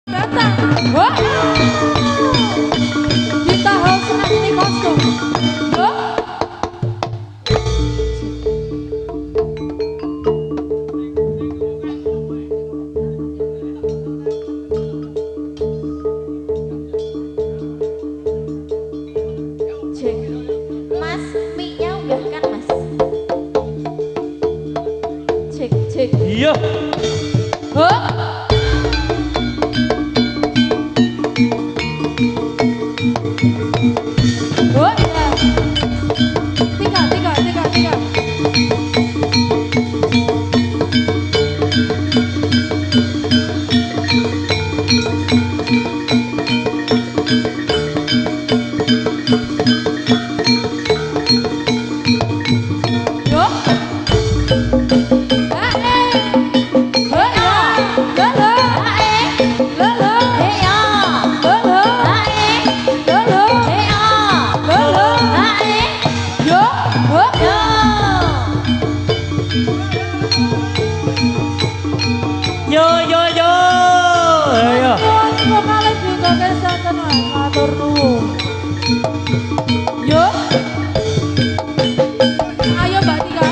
Datang. Wah. Kita harus nanti kostum. Yo. Cek. Mas, mic-nya udah kan, Mas? Cek, cek. Iya. Huh? Oh iya. Tiga. Yo. Yo yo yo. Ayo. Vokalis juga kesehatan matur nuwun. Yo. Ayo Mbak Tika.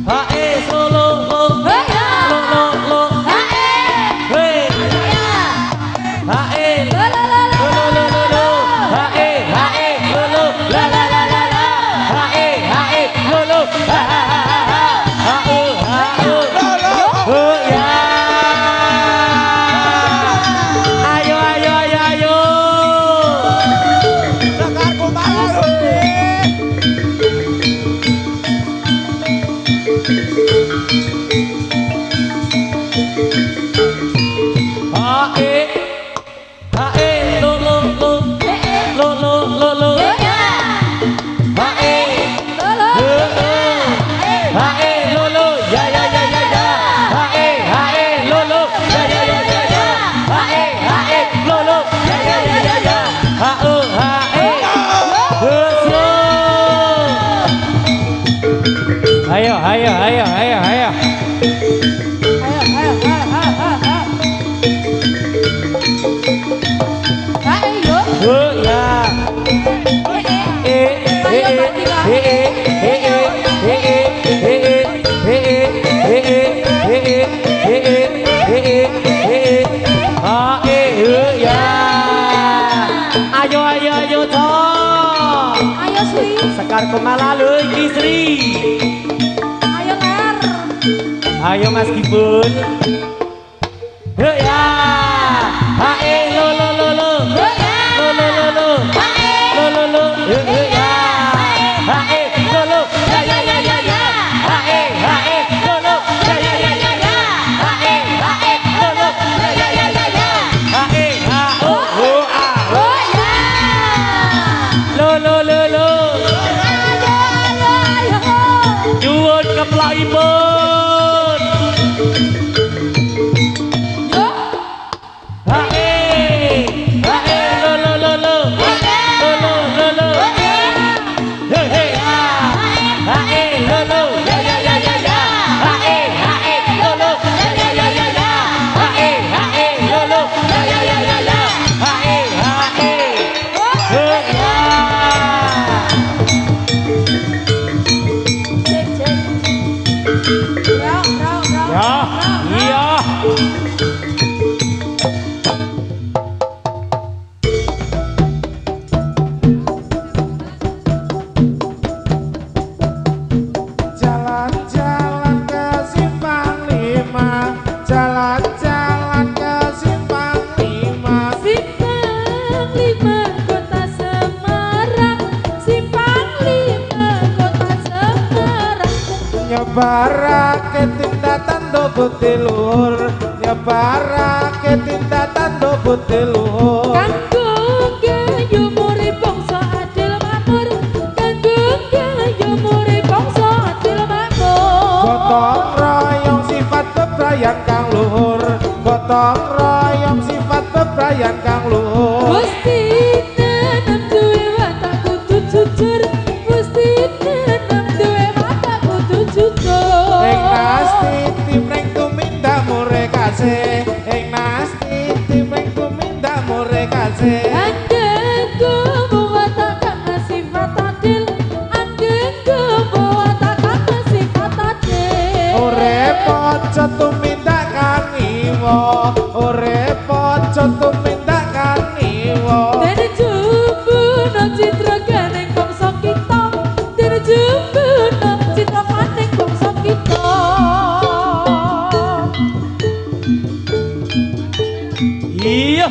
Hae solo lo. Lo lo. Hey. Hae. Lo lo. Hae lo lo. La la la la la. Hae lo lo. Ha ha ha ha. Oh ya. Ayo. Sakarku malu. Hae lo lo lo. Lo lo lo lo. Hae. Hae lo lo. Ya ya ya ya ya. Hae lo lo. Ya ya ya ya ya. Hae lo lo. Ya ya ya ya ya. Hae. Ayo. Oh ya. Ayo toh. Ayo Sri. Sekar kemala leuy Ki Sri. Ayo Ler. Ayo Mas Gibun. Heuh ya. Hae lo lo lo lo. Lo lo lo lo. Lo lo lo. Heuh ya. Hae lo lo. Ya ya ya ya ya. Hae lo lo. Ya ya ya ya ya. Hae lo lo. Ya ya ya ya ya. Hae oh ah. Oh ya. Lo lo lo lo. Ayo. Nyuwun keplaipun. Yo. Hae lo lo lo lo. Lo lo lo lo. Hey hey hae lo lo. Ya ya ya ya ya. Hae lo lo. Ya ya ya ya ya. Hae lo lo. Ya ya ya ya ya. Hae. Ya, iya. Jalan-jalan ke Simpang 5. Jalan-jalan ke Simpang 5. Simpang 5 Kota Semarang. Simpang 5 Kota Semarang. Nyebarake tindatan do putih luhur. Nyebarake tindatan do putih luhur. Kanggo gayo muri bangsa adil makmur. Kanggo gotong royong sifat bebrayan kang luhur. Gusti tenem duwe watak kudu jujur. Gusti tenem duwe watak kudu jujur. Ing nasti timreng tumindak mure kasih. Ing nasti timreng tumindak mure kasih. Anggengku watak kang sifat adil. Anggengku watak kang sifat adil. Urip aja tumindak kang iwa. Urip aja tumindak kang iwa. Dene jumbuno citra ganing bangsa kita. Dene jumbuno citra ganing bangsa kita. Iya.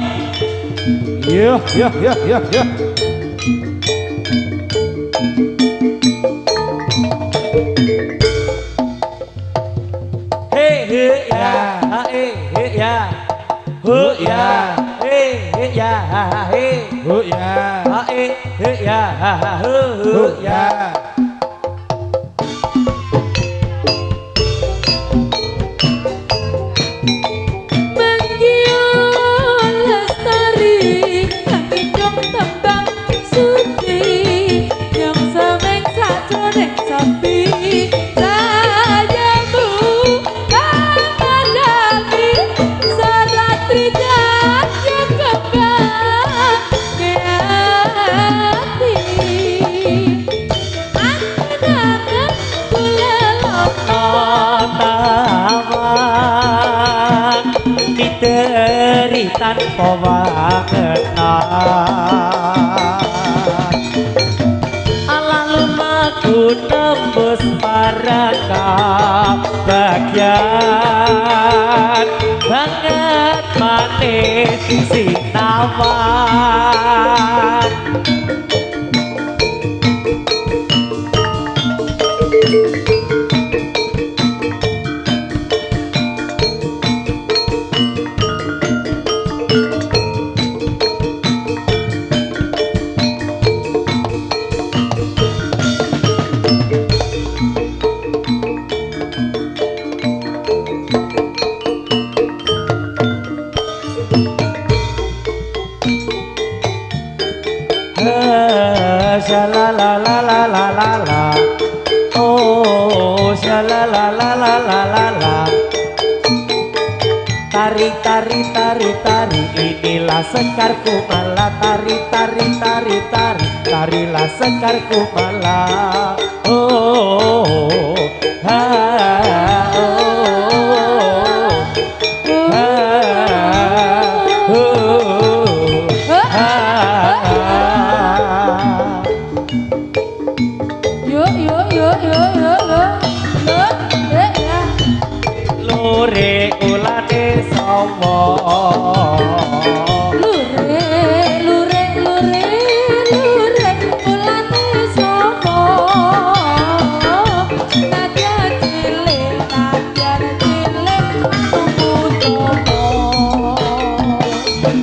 Iya, iya, iya, iya, iya. Hey he ya, ha he ya. Hu ya, he ya, he. Hu ya. Ha he ya, hu Hu ya. Manggion lestari kangidong tembang suci yang semeng sajroning sapi rayamu amadami saratri jaya kembang keati angenangan kulelok tawang diteri tanpa wangenan ala lumaku tembus paraka bagian banget manis sinawan. Sha-la-la-la-la-la-la-la. Oh, sha-la-la-la-la-la-la-la. Tari, tari, tari, tari, inilah sekarku malah. Tari, tari, tari, tari, tarilah sekarku malah. Oh, ha, oh, ha, oh, ha. Lore ulane sawa lure lure lure lure ulane sapa najar cilik tunggu topo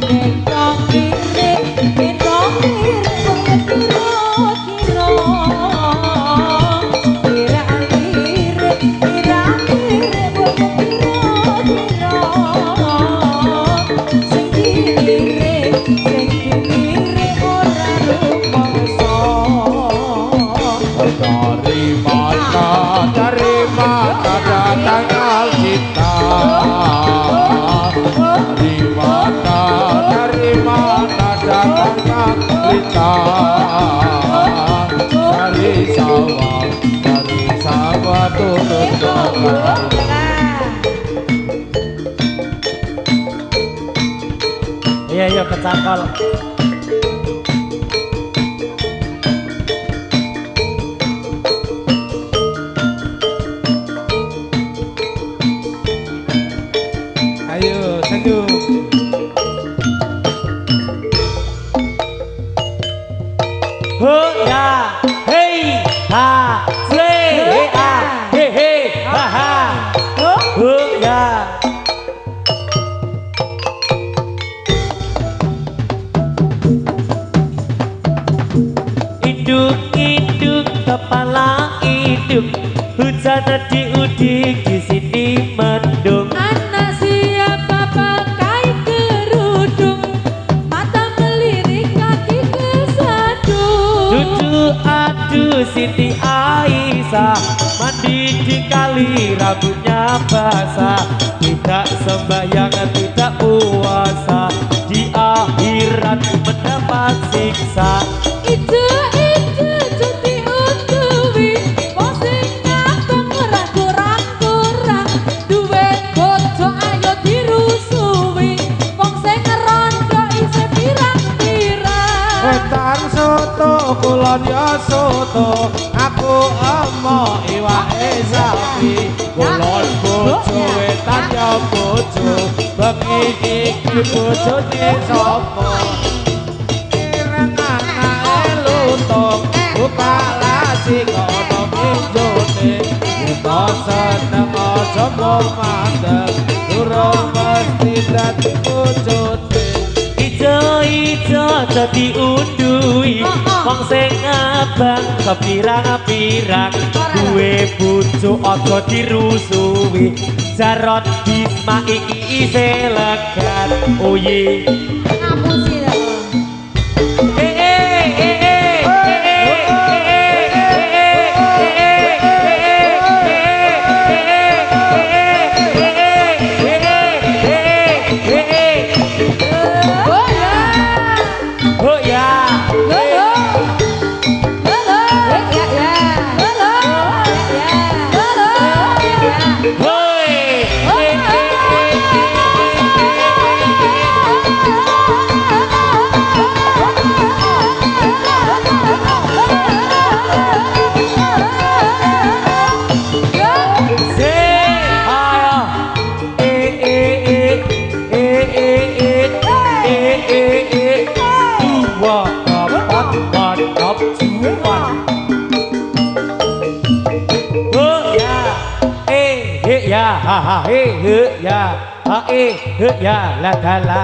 gendong kiri gendong kiri kira kira kira kira Dari mana datang al-cinta? Dari mana datang al-cinta? Dari sawah turun ke iya iya kecakol. Ayo, senyum. Ho ya, hey ha, sle ha, he he ha ha. Ho ya. Induk-induk kepala induk, hujan diudik di sini mendung. anak siapa bakal Aduh Siti Aisyah mandi di kali rambutnya basah, tidak sembahyang tidak puasa, di akhirat mendapat siksa. Ide cuti unduwi wong sing ngabang ora kurang-kurang, duwe bojo ayo dirusui, wong sing ngerondo isih pirang-pirang. Wetan soto kulon ya soto, aku emo iwake sapi. Kulon bojo wetan ya bojo, bengi iki bojone sapa? Ireng anake lutung, buka laci kono minjone. Kita seneng aja mung mandeg, durung mesti dadi bojone. Ijo aja diundui, wong sing ngabang kepirang-pirang, duwe bojo aja dirusui, jarot Bisma iki isih legat. Oh ye Ngapusi lho. ya la la la.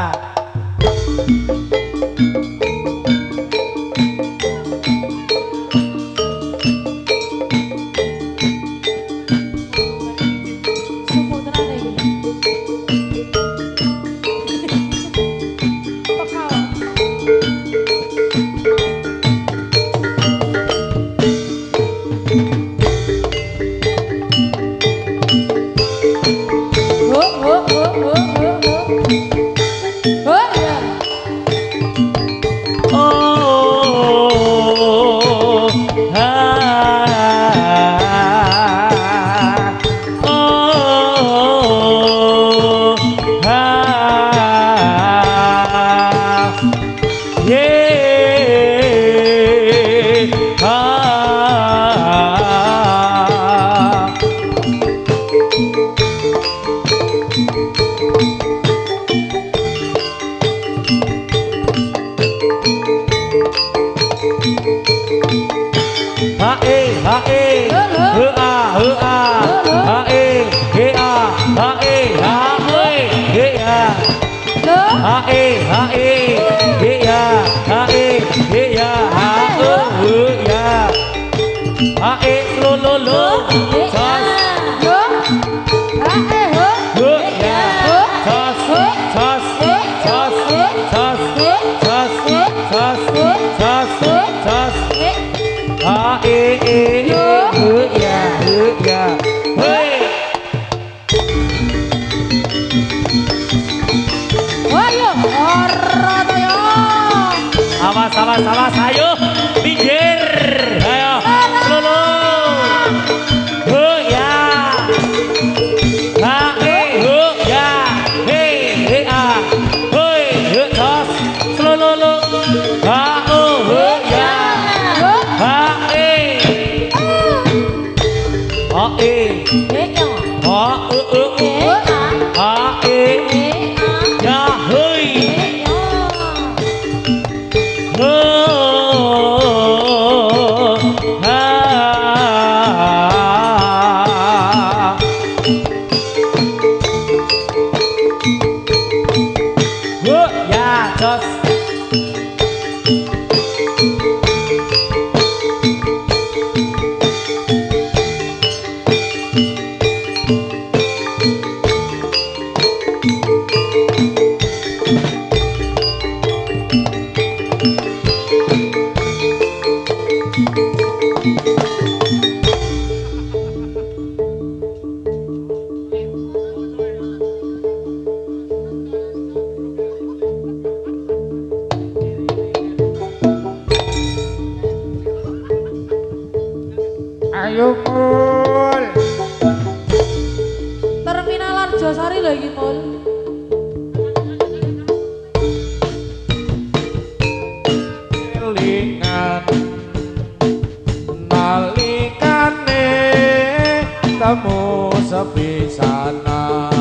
Sumpah tenan iki. Pekal. Awas, ayo, pinggir, ayo, lulu, ya, ya, tos, lulu, ya, Ayo mul. Terminal Arjosari lagi mul. Kelingan nalikane temu sepisana.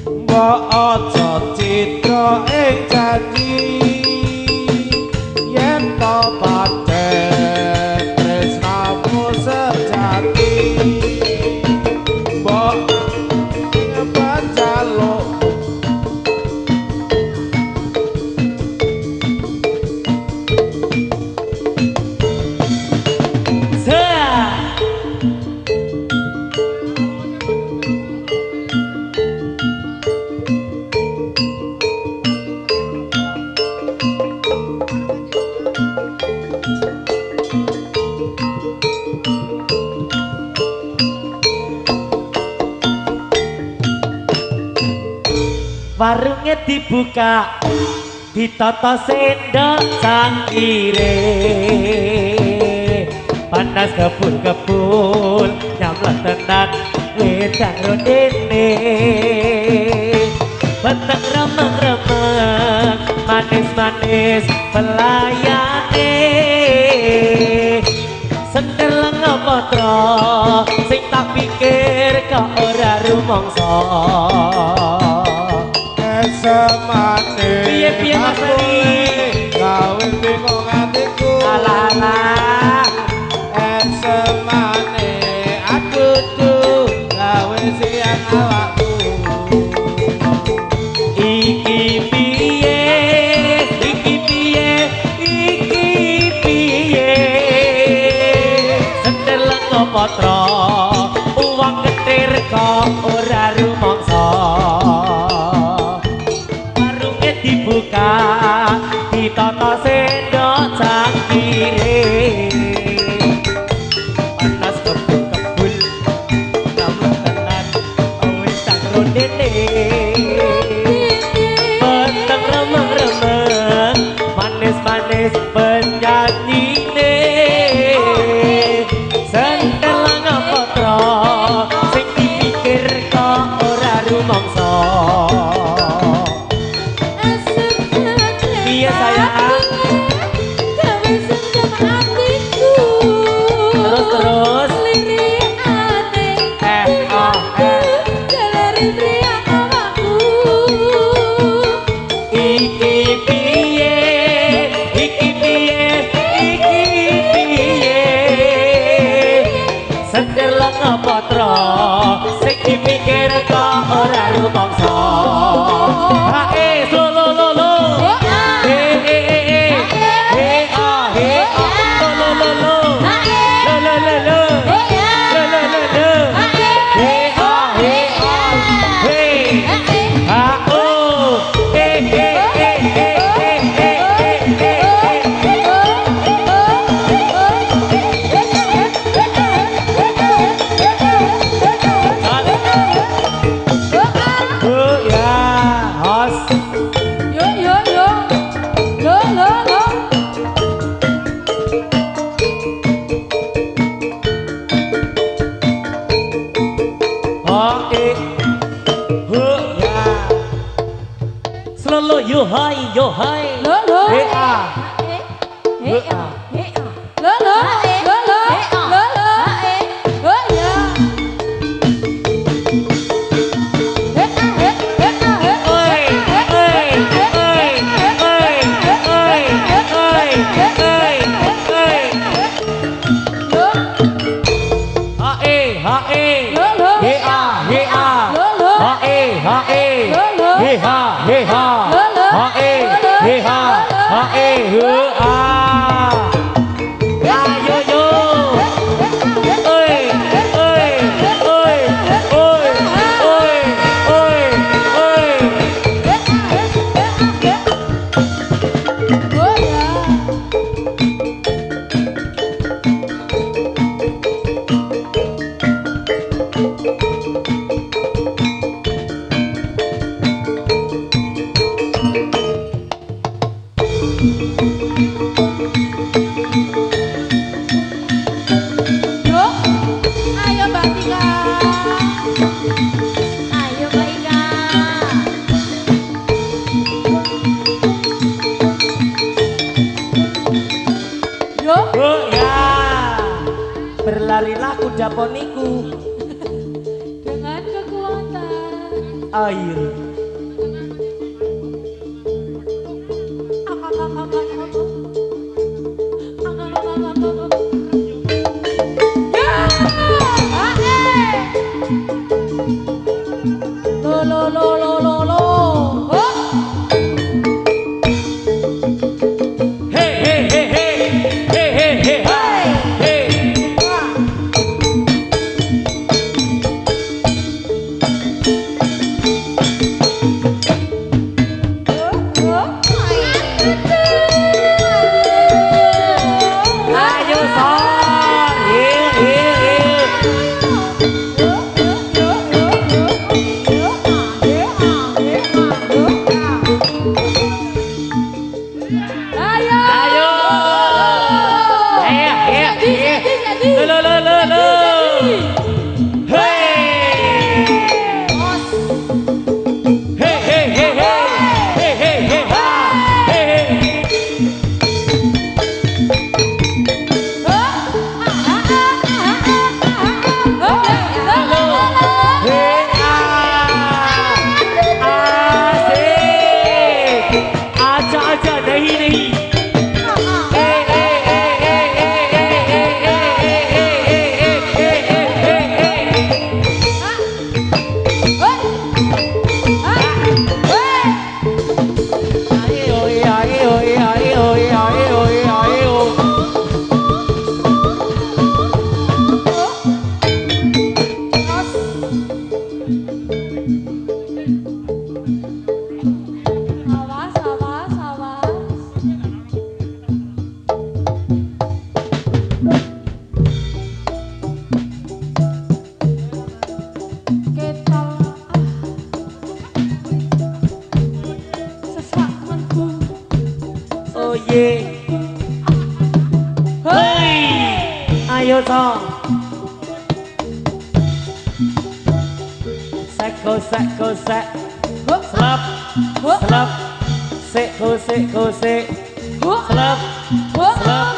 Mbok aja citra ing janji yen to paten tresnamu sejati. Mbok ngebanjaluk warungnya dibuka ditata sendok cangkire panas kebul-kebul nyamlah tenan wedang rodene beteng remeng-remeng manis-manis pelayane sender lenga potra sing tak pikir kok ora rumangsa semane piye Mas Ali gawe bingung atiku alah semane aku tuh gawe siang awakku iki piye sender lenga potra uang getir kok ora rumangsa dibuka ditata sendok cangkire panas kebul-kebul nyamuk tenan wedang rondene beteng remeng-remeng manis-manis penyanyine sendel lenga potra sing dipikir kok ora rumangsa. Patra sing dipikir kok ora rumangsa hae lo lo lo he he he he ah he ah lo lo lo lo lo lo lo lo lo lo he ah he ah he ha oh he he he he yo hai lo lo he a he a lo lo lo lo lo lo oh ya oi oi oi oi oi oi ha e he a he a ha e he ha he ha ha e he ha he hu a Yo. Oh ya. Berlarilah kuda poniku Dengan kekuatan air. Ayo song. Sek kosek. Slap. Slap. Sek kosek. Slap. Slap.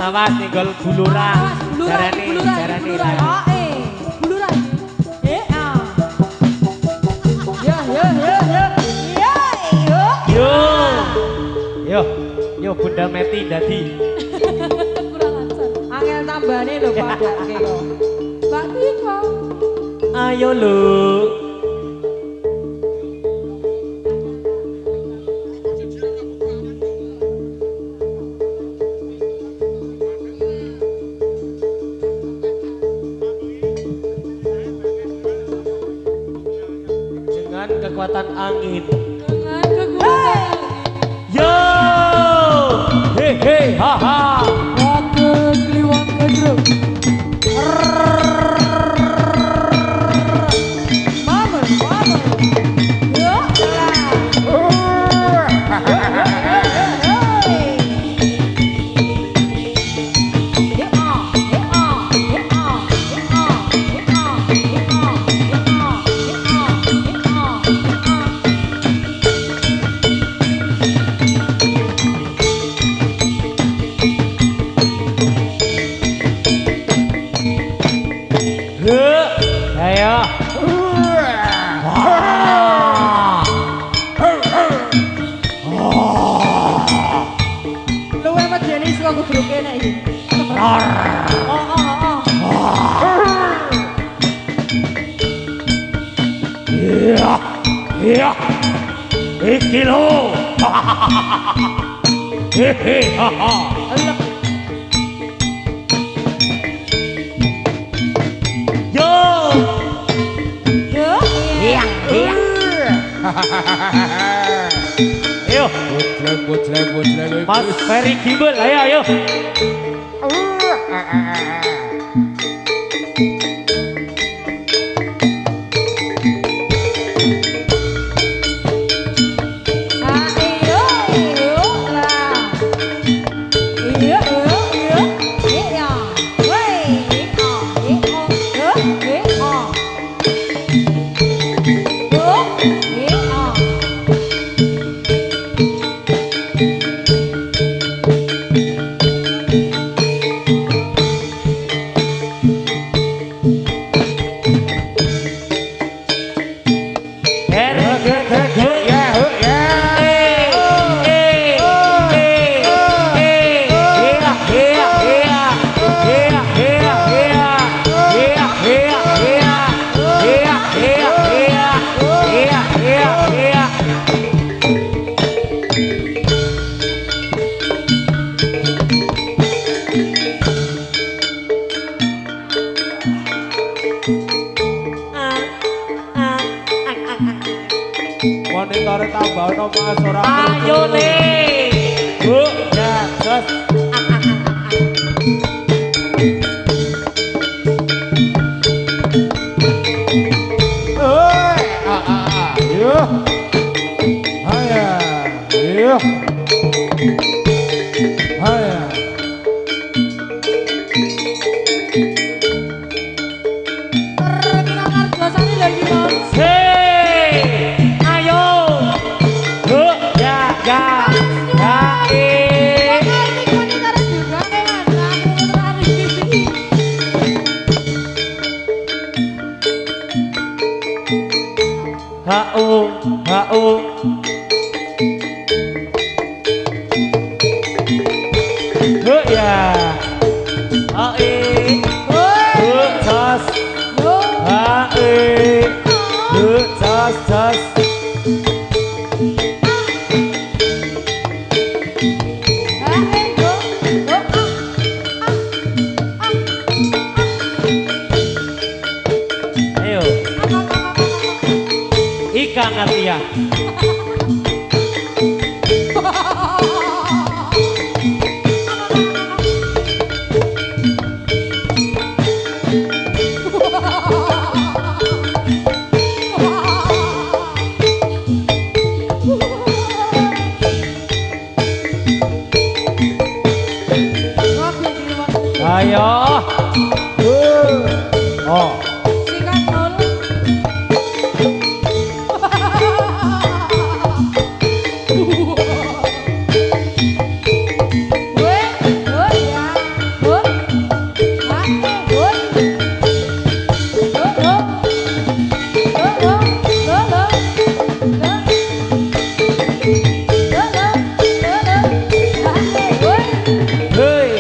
Awas tinggal buluran. Jarane. Buluran. Yo Bunda Meti dadi. Kurang ajar. Angel tambane lho padake yo. Mbak Tika. Ayo lho. Dengan kekuatan angin. Dengan kekuatan. Yo, he ha ha. Waktu kliwon kedruk. Mama. Yo. Ayo. Luwe medeni saka gudruke nek iki. Iya. Iki lho. Hehe ha ha. Yo. Iya. Ayo. Bocleng. Mas Ferry Gimbal, ayo. ono Mas ora. Ayo nih. Bu, ya, terus. Yo. Haya, yo. Haya. Terkira karjasane lagi Mas. Hei, ayo. Bu, ya, ya. Ngerti wanita juga Mas. Aku tertarik di sini. HO, HO. Bu, ya. HE. Bu, tos. HE. Bu, tos, tos. Ayo. Ika Natia. Ayo. Oh. Sikat dulu. Hei.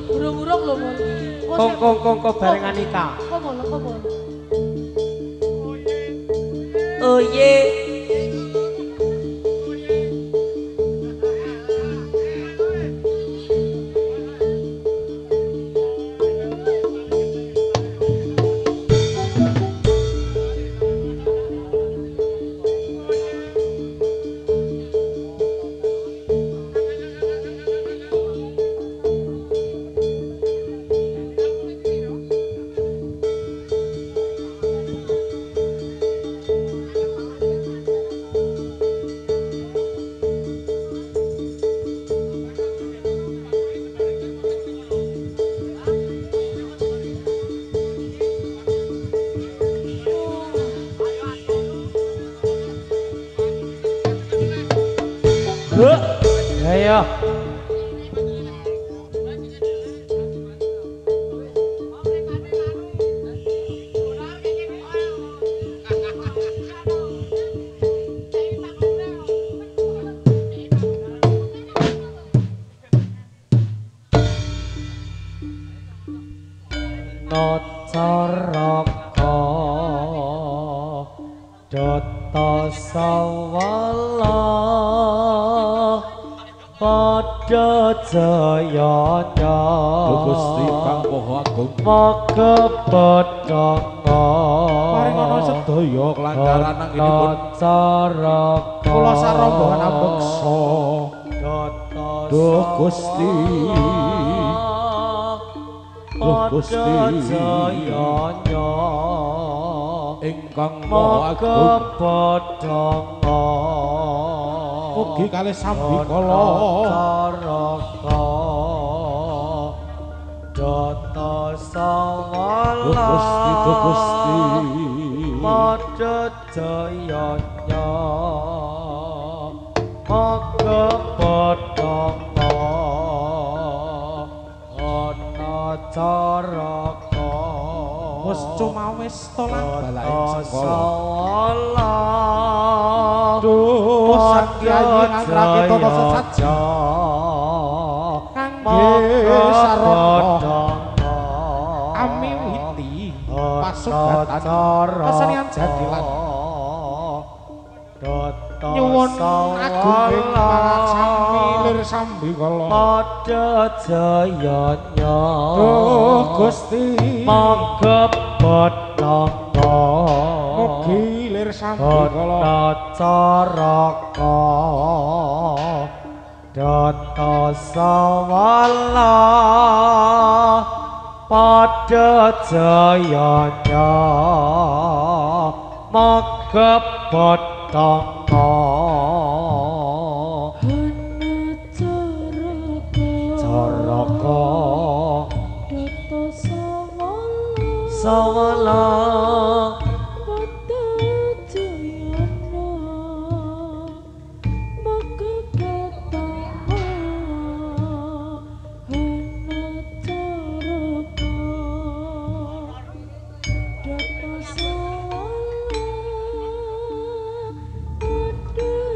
Burung-burung lho mon. Kong barengan nikah. Komo. Oh ye. Ayo. Nocoroko Dota Sawala Pada Jayanya Gusti Kang Maha Agung Moga Badanga paringono sedaya kelancaran anggenipun Nocoroko kula sarombohan ambeksa Dota Duh Gusti Gusti Jayanya ingkang Maha Agung Badanga mugi kalih sambikala Caraka Data Sawala Gusti Madya Jayanya Moga Badanga Caraka wis cumawis tolang balaing sengkala duh sakyayi ngatrake tata sesaji kangge sarana amiwiti pasugatan kesenian jadilan nyuwun agung ing pangaksami lir sambikala Madya Jayanya duh Gusti Moga Badanga mugi lir sambikala Caraka Data Sawala Pada Jayanya Moga Badanga Caraka Sawala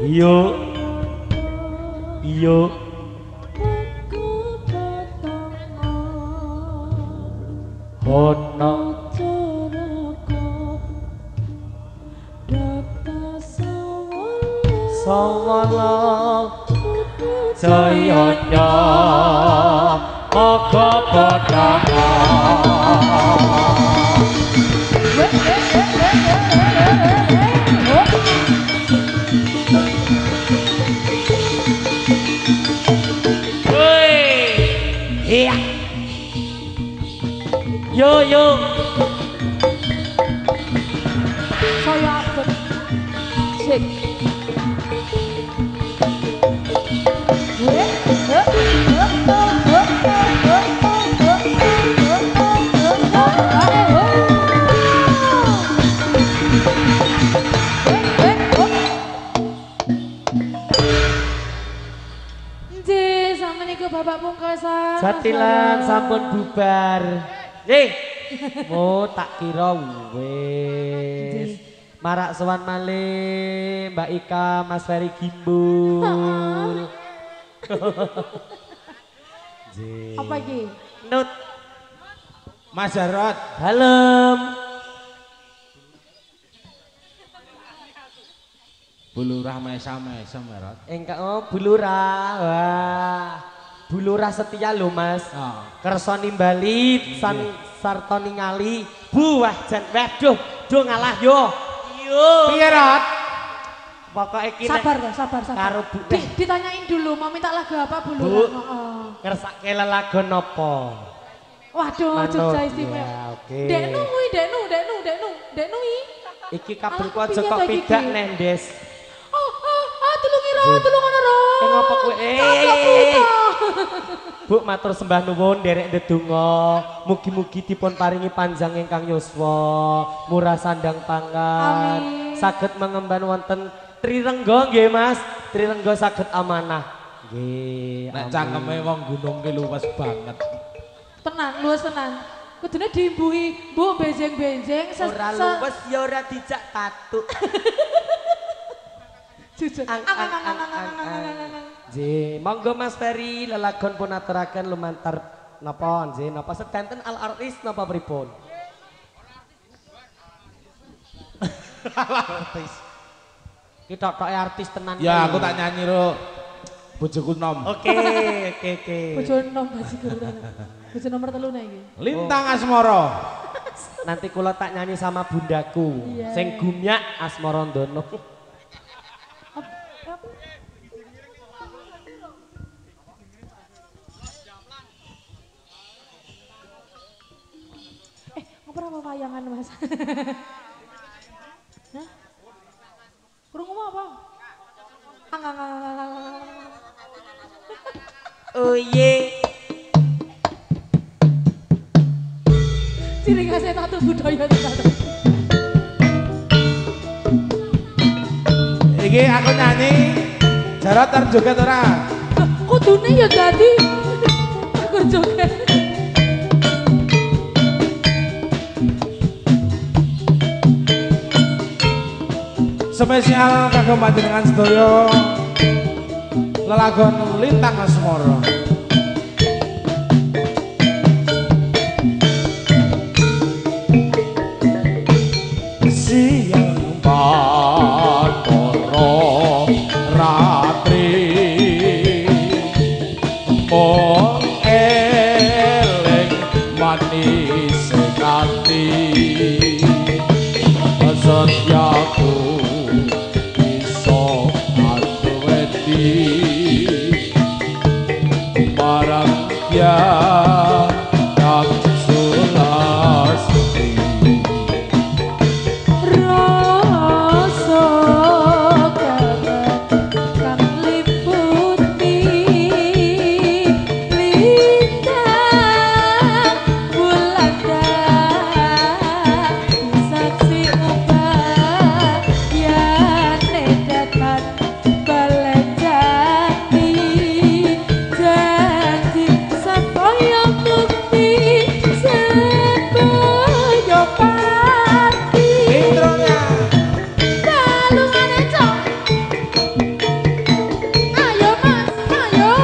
Yo Hona Sawala Jayanya Moga Badanga Iya. Yo. Saya abet. Sik. Bapak pungkasan Jatilan sampun bubar. Mau tak kira wis. Marak sowan malih Mbak Ika, Mas Ferry Gimbul. Apa iki? Nut. Mas Jarot. Halem. Bulurah mesam Jarot. Engkak bulurah. Wah. Bulurah setia lho Mas. Oh. Kersa nimbali sarta ningali. Buah jan waduh, do ngalah yo. Yo. Piye Rot? Pokoke iki Sabar toh, sabar. karo Bu. Ditanyain dulu mau minta lagu apa Bu Bu. Lurah? Heeh. Ngersake lelagon napa? Waduh, Manut. Jogja istimewa. Ya, oke. Deknu kuwi, deknu i. Iki kabelku Ah, aja piye kok ta iki, pidak Ki? nendes. Tulungi ro, tulungan ro. Ngapa kowe? Cakep kita. Bu matur sembah nuwun nderek ndedonga. Mugi-mugi dipun paringi panjang ingkang yuswa, murah sandang pangan. Amin. Saged mengemban wonten Trirengga nggih Mas. Trirengga saged amanah. Nggih. Nek amin. cangkeme wong gunung ki luwes banget. Tenang, luwes tenang. Kudune diimbuhi, Bu benjeng-benjeng Ora luwes ya ora dijak tatu. Jujur. Ang. Nggih, monggo Mas Ferry lelagon pun aturaken lumantar napa nggih napa sedanten al artis napa pripun? Artis. Ki totoke artis tenan. Ya kuwi. aku tak nyanyi ro. Bojoku nom. Oke. Bojo nom bajigur. Bojo nomor 3 nek iki. Lintang Asmara. Nanti kula tak nyanyi sama bundaku. Iya. Sing gumyak Asmarandono. Ngapa apa wayangan Mas? Hah? Kurang ngomong apa? Oh ye. Ciri khasnya tatu budaya tenan. Iki aku nyanyi. Jarot tar joget ora? Kudune ya dadi aku joget. Spesial kagem panjenengan sedaya. Lelagon Lintang Asmara. Siang Bathara Ratri mung eling manis ati Setyaku iso aduwedi marang yang sulasti Rasa kangen kang liputi lintang bulandan saksi ubayane datang balen jati janji sapaya mukti sapaya pati intronya Dalungane cok. Ayo Mas, ayo.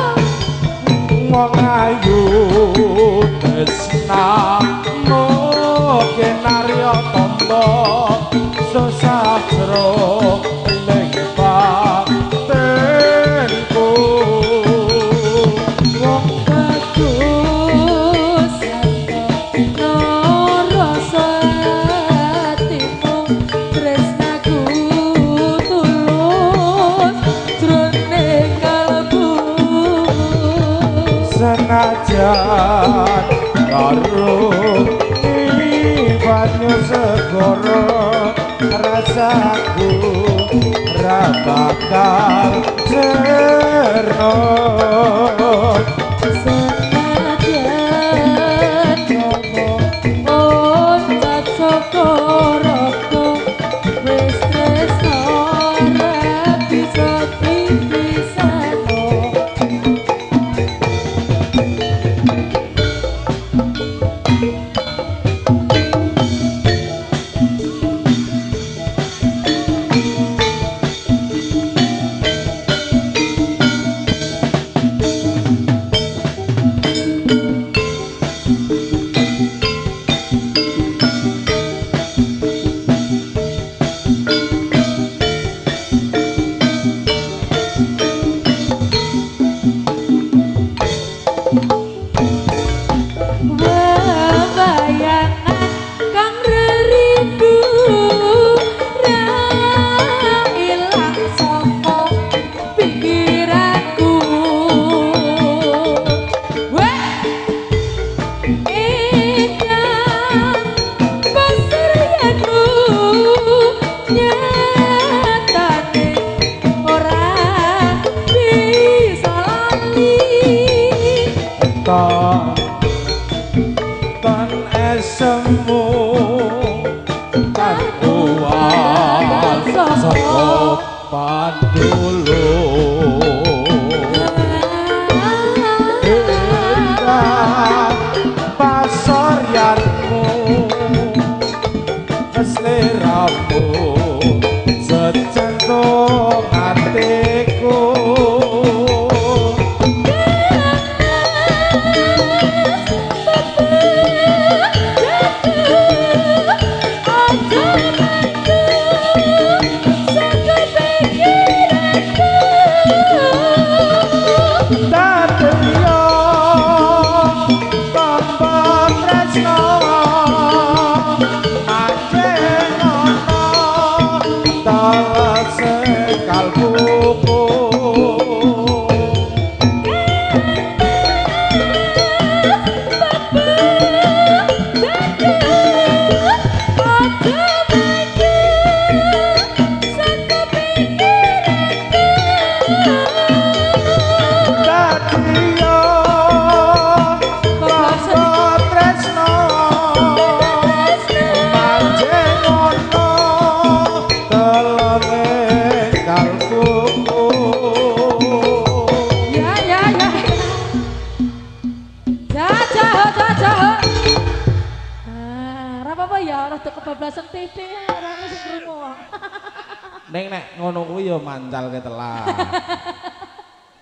wong ayu tresna moke narya tamba sesatro ning batenku Wong bagus santo rasa atimu tresnaku tulus jroning kalbu. senajan karo banyu segara rasaku ra bakal jerno Senajan ngomong oncat saka raga wis tresno ora bisa dipisahno. Indah pasaryanmu nyatane ora bisa lali. Kan esemu kan uang saka pandulu indah pasoryanmu seleramu sejantung hatiku. Kebablasan tete ora sing krungu. Neng nek ngono kuwi ya mancal ke telah.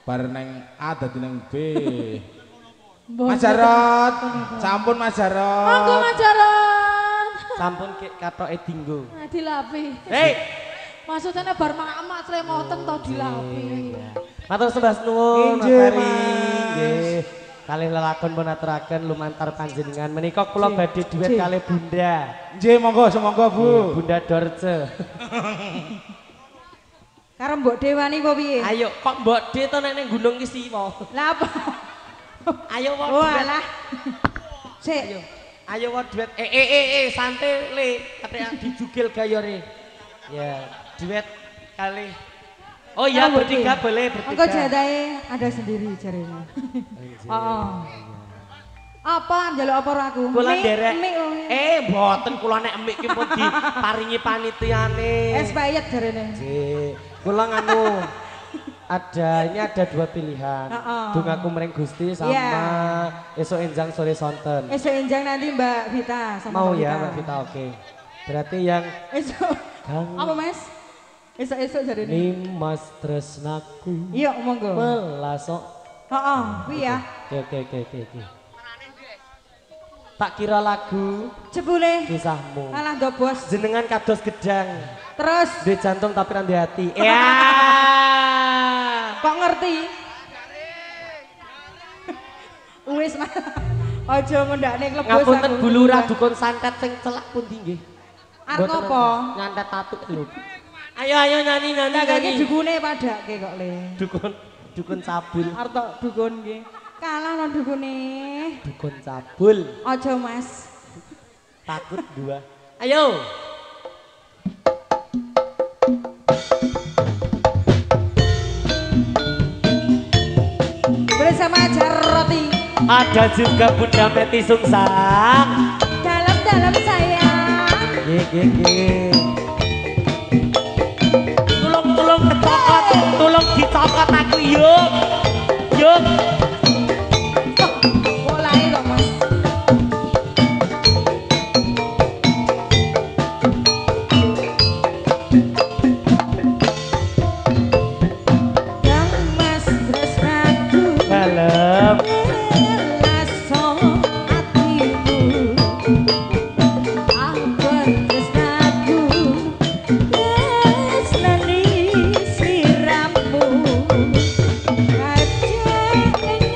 Bar neng A dadi neng B. Mas Jarot, sampun Mas Jarot. Monggo Mas Jarot. Sampun katoke dinggo. Nah, dilapi. Hei, Maksudnya bar mak sremoten to dilapi. matur sembah nuwun Mas Inggih, Peri. Mas. Nggih. Kalih lelakon pun aturaken lumantar panjenengan. Menika kula badhe duet kalih Bunda. Nggih, monggo semonggo Bu. Bunda Dorce. Karo Mbok Dewani kok piye? Ayo, kok Mbok De to nek ning Gunung ki Siwa. Lah apa? Ayo wae. Oh alah. Sik. Ayo. Ayo wae duet. Santai le. Katanya dijugil gayore. Ya, duet kali. Oh iya, bertiga boleh bertiga. Engko jadahe ada sendiri jarene. Heeh. Apa njaluk apa ora aku? Kula nderek. Mik. Mboten kula nek emik ki pun diparingi panitiane. Es payet jarene. Nggih. Kula nganu ini ada dua pilihan. Dongaku mring Gusti sama esuk enjang sore sonten. Esuk enjang nanti Mbak Vita sama Mau Mbak ya Vita. Mbak Vita, oke. Berarti yang Esuk. Apa Mas? Esuk-esuk jarene. Nimas tresnaku Iya, monggo. melasok. Heeh, kuwi ya. Oke. Tak kira lagu Jebule kisahmu. alah do bos. Jenengan kados gedang. Terus Di jantung tapi ra di hati. Ya. kok ngerti? Wis Mas. Aja ngendakne klebus Ngapunten aku. bulura dukun santet sing celak pundi nggih? Arep ngopo? Nyantet tatuk lho. Ayo nyanyi. Kagake dukune padake kok le. Dukun cabul. Arep tok dukun nggih. Kalah nang dukune. Dukun cabul. Aja Mas. Takut dua. Ayo. Bersama Jaroti. Ada juga Bunda Meti Sungsang. Dalam sayang. Nggih. Tolong kecokot, tolong dicokot aku yuk. Mulai kok Mas. Yang Mas tresnaku Dalam. laso atimu. Aku tresnaku tresnani sliramu. Aja ing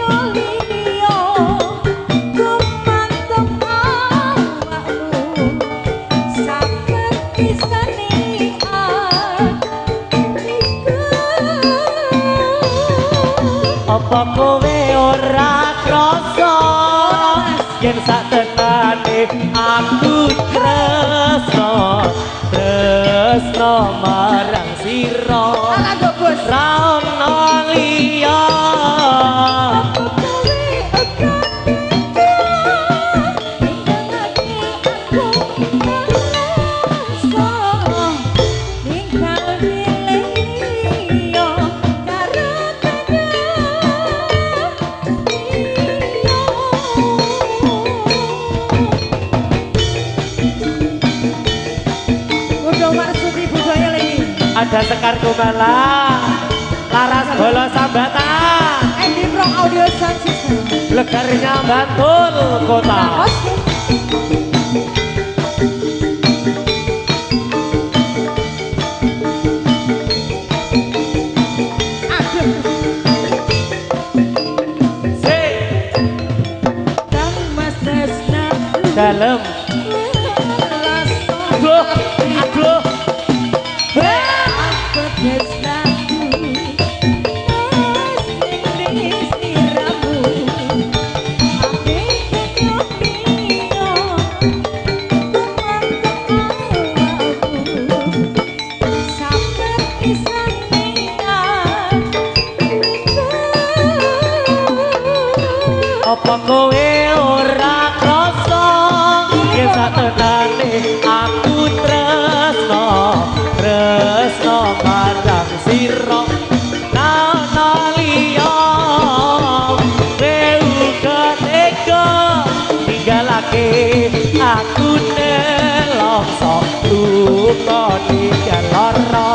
yen sak tenane aku tresno marang sira Ala nduk bos. ra ono liya ada Sekar Kumala Laras Bolo Sambatan Endi Pro Audio Sound System. Legarnya Bantul Kota dalam aduh aduh apa kowe ora krasa yen satenane aku tresno marang sira ana liya uga tega tinggalake aku nelongso lupa ninggal lara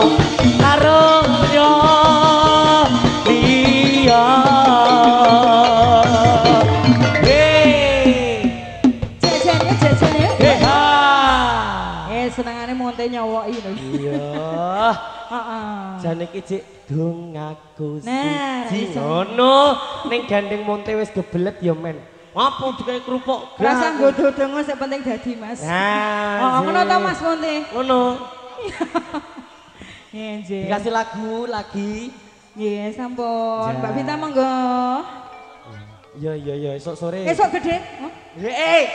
karo yo liya senengane monte nyowoki lho. Iya. Heeh. Jane iki cek dong aku Nah, siji ngono ning gandeng monte wis gebelet ya men. Apa dikai kerupuk? Rasa nggodho dongo sing penting dadi Mas. Nah. Ngono ta Mas Monte? Ngono. Nggih. Dikasih lagu lagi. Nggih, sampun. Ja. Mbak Vita monggo. Iya esok sore. Esok gede. Weh.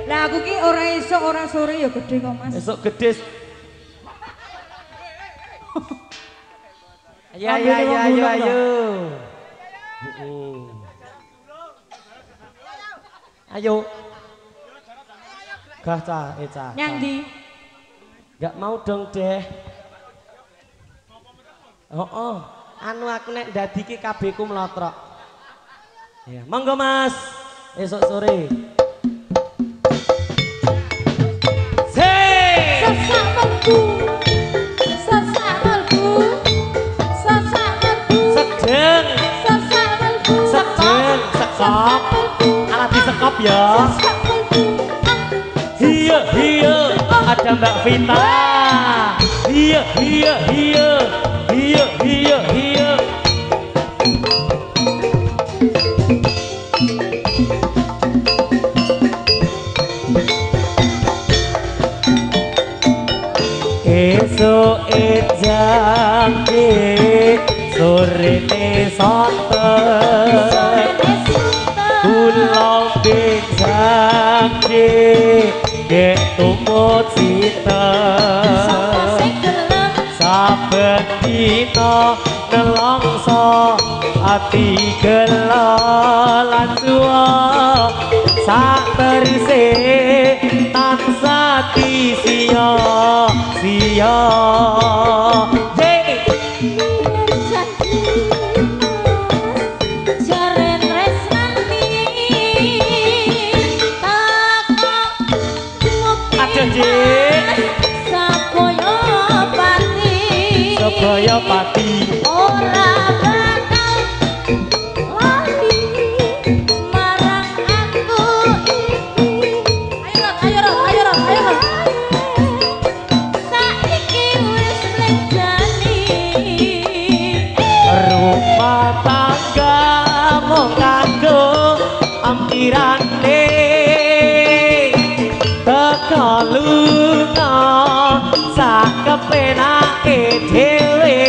Lah aku ki ora esok ora sore ya gede kok Mas. Esok gede. Ayo. Ayo. Gah cah, cah. Nyang ndi? Enggak mau dong deh. Anu aku nek ndadike kabehku mlotrok. Ya, monggo Mas. Esok sore. Sekop, alat disekop ya. Iya, ada Mbak Vita. Iya. Esok ejangke sorene sonten kula bejangke dek tumut sinten saben dina nelongso ati gelo lan suwa sak terise tansah sia Sabaya pati ora bakal lali marang aku iki. Ayo Rod. Saiki wis lenjani. rumah tangga mung kanggo ampirane teka lunga sak kepenake dhewe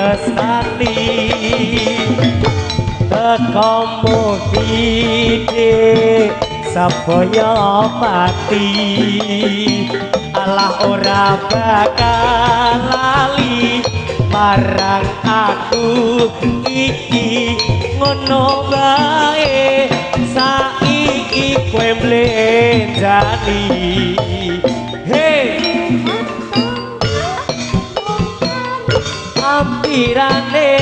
tresnani teko muhide sapaya pati alah ora bakal lali marang aku iki ngono wae saiki kowe mlenjani hey ampirane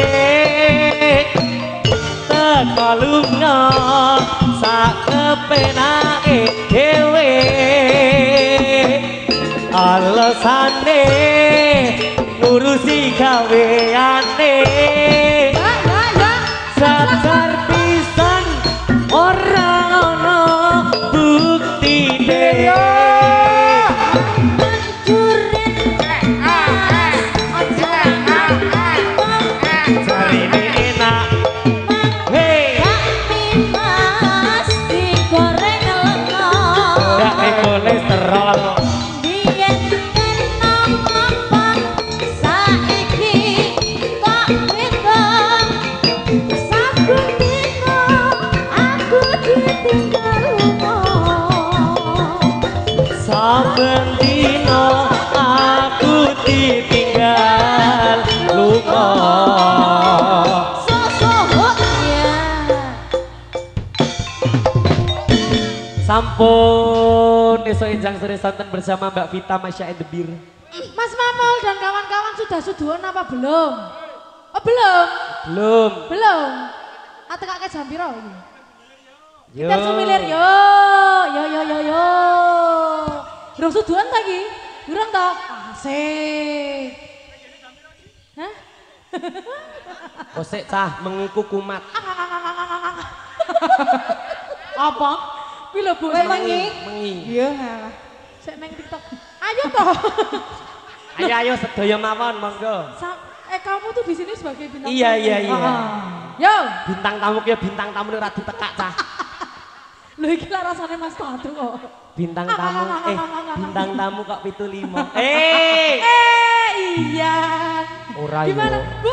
teko lunga sakepenake dhewe alasane ngurusi gaweane sadar pisan ora ana buktine Sampun esok enjang sore santen bersama Mbak Vita Masya and the Beer. Mas Mamul dan kawan-kawan sudah suduhan apa belum? Oh belum? Belum. Belum. Atau kakek jam piro ini? Yo. Kita semilir yo. Yo. Durung suduhan lagi? Durung toh? Asik. Hah? Kosek cah mengiku kumat. Apa? Pilo Bu? Mengi. Iya. Sik neng TikTok. Ayo toh. Ayo sedaya mawon monggo. Kamu tuh di sini sebagai bintang tamu. Iya. Yo. Bintang tamu ki bintang tamu ora ditekak cah. Lho iki lah rasane Mas Tatu kok. Bintang tamu kok 75. Iya. Ora gimana? Bu,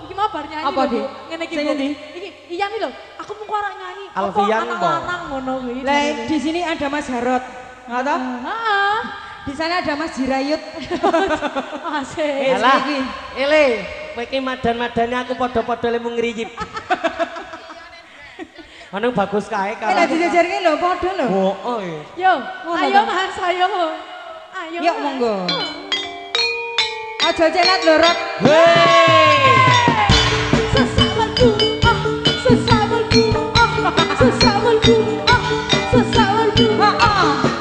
iki mau bar nyanyi. Apa, Bu. Dik? Ngene iki. Sing Bu. endi? Iki iya nih lho. Aku mau arek nyanyi. Alfian Apa po. lanang ngono kuwi. Lah di sini ada Mas Harot. Enggak tahu? Heeh. Di sana ada Mas Jirayut. Asik. Alah, ele, kowe iki madan-madane aku padha-padha lemu ngriyip. Ana bagus kae karo. Lah dijejerke lho padha lho. Oh, Yo, Ngono ayo ta? Mas, ayo. Ayo. Yuk Mas. monggo. Aja celat lho, Rot. Hei! Sesawanku, sesawanku, sesawanku, sesawanku,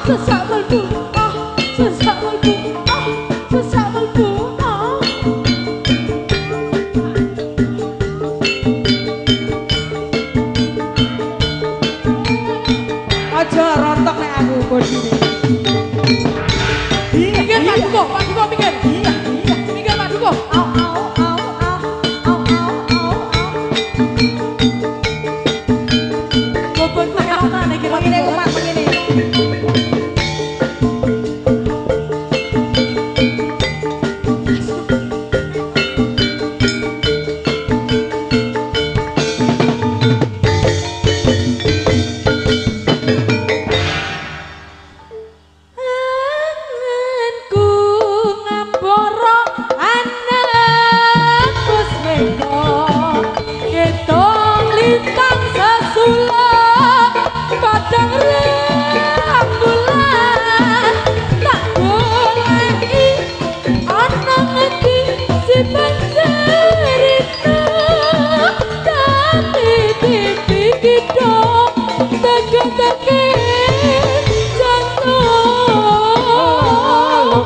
sesawanku, sesawanku, sesawanku. Aja rontok nek aku bodine. Minggir Pak Duko, minggir. Minggir Pak Duko. Au. Bobon pakai rotan iki. Begini kumat begini. Anganku ngambara anak pusmeko ketong lintang sesulap padang rembulan tak boleh ana ngendi si pancerita tapi pipi kita teke-teke jantung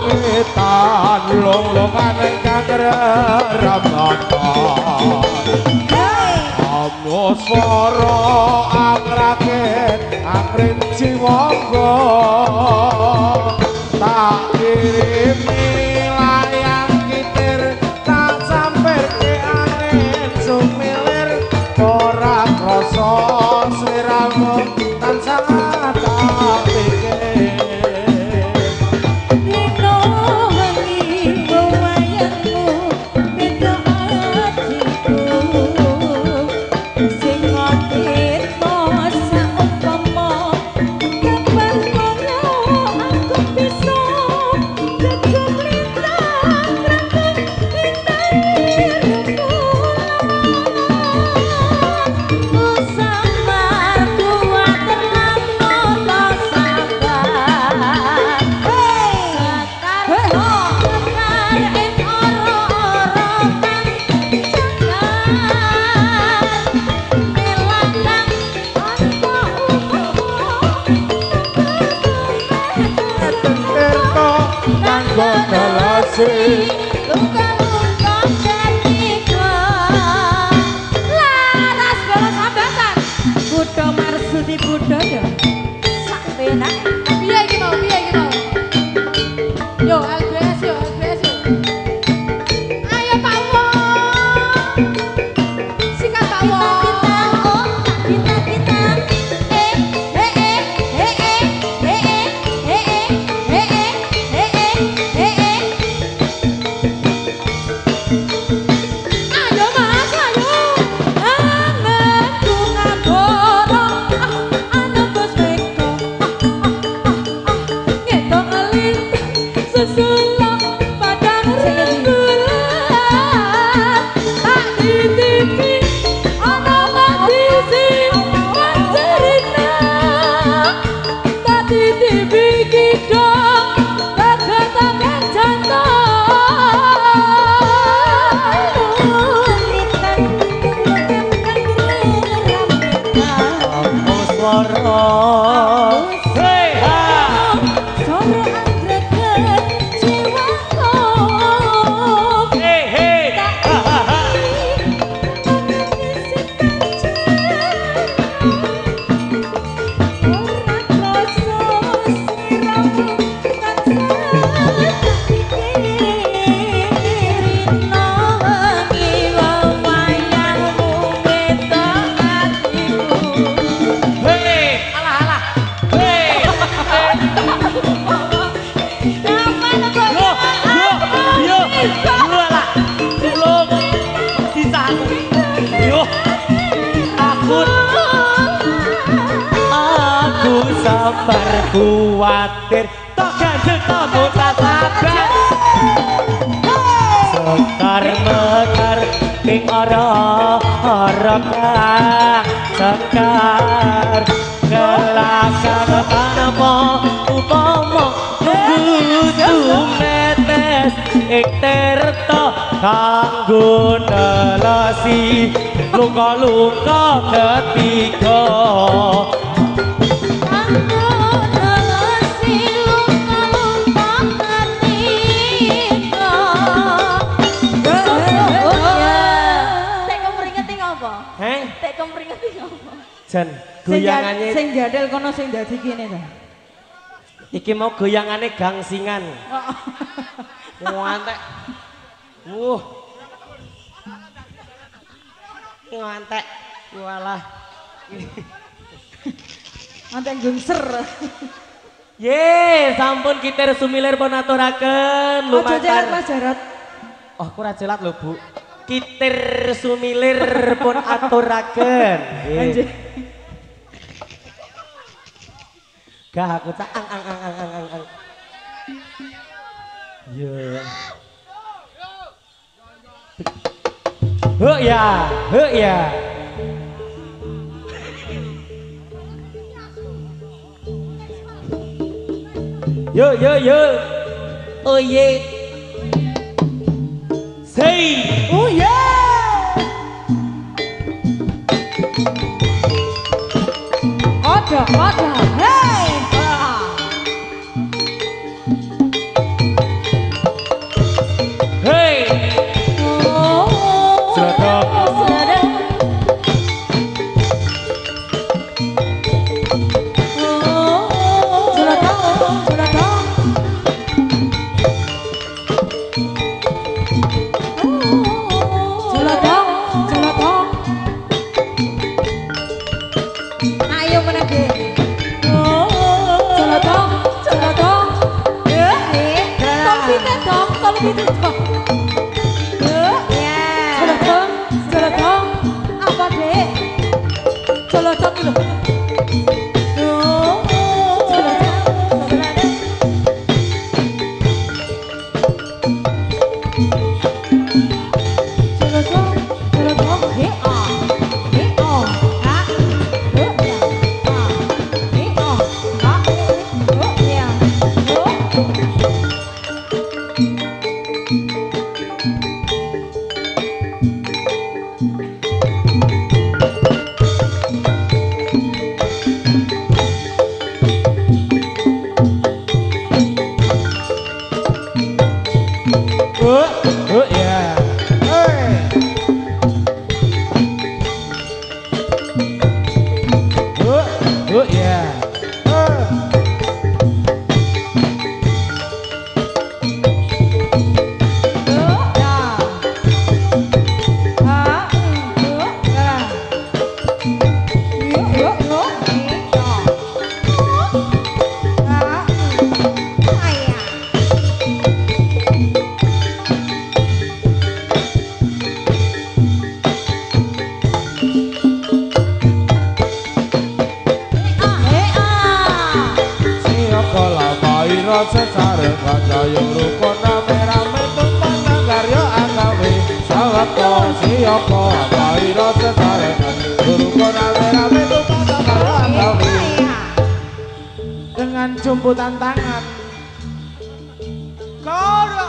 Wetan long-longan kang rematan Amosforo angrakit angrin jiwangga tak kirimi layang kitir tak samper ke angin sumilir ora krasa sliramu tansah tak pikir Dino wengi wayangmu beda asik. luka-luka ketika laras bola sambatan Kuda Marsudi budaya. sak penak piye iki mau yo LBS yo ayo Pak Wong sikat Pak Wong bintang ayo Mas ayo anganku ngaboro anu bos beko ngetok ngelintang sesulok padang rembulan tak titipi ana kondisi mencerita tak titipi kidong tegetakan jantung Aku swara. Hei ha. sore anggreket jiwaku Hei hei. Ha ha ha. Hei, alah alah. Hei. Yo, alah. Tulung. Sisa aku. Yo. Aku sabar kuatir tok ganjel tok tak sabar. Sekar mekar ing ora sekar kelakar tanpa upama kudu metes ing tirta kanggo nelasi luka-luka ketiga. Heh, Jan, goyangannya Sing jadel kono sing dadi kene ta. iki mau goyangannya gangsingan. Ngantek. Ngantek. Walah. Antek gungser. Ye, sampun kita sumilir pun aturaken Aja jarat lumayan. Mas Jarot. Oh, kurang jelas lho, Bu. Kitir sumilir pun aturaken. Anjir. Gah aku tak ang. Yo. Huk ya. Yo. Oh yeah. Say. Oh yeah. Ada. Hey. Hey. Sedap. Ayo menege. Apa dek? Celotong itu. ya. Sesare kacayung rukun rame-rame tumpang nanggaryo agawe sawetara siapa paira sesare rukun rame-rame tumpang nanggaryo agawe dengan jemputan tangan koro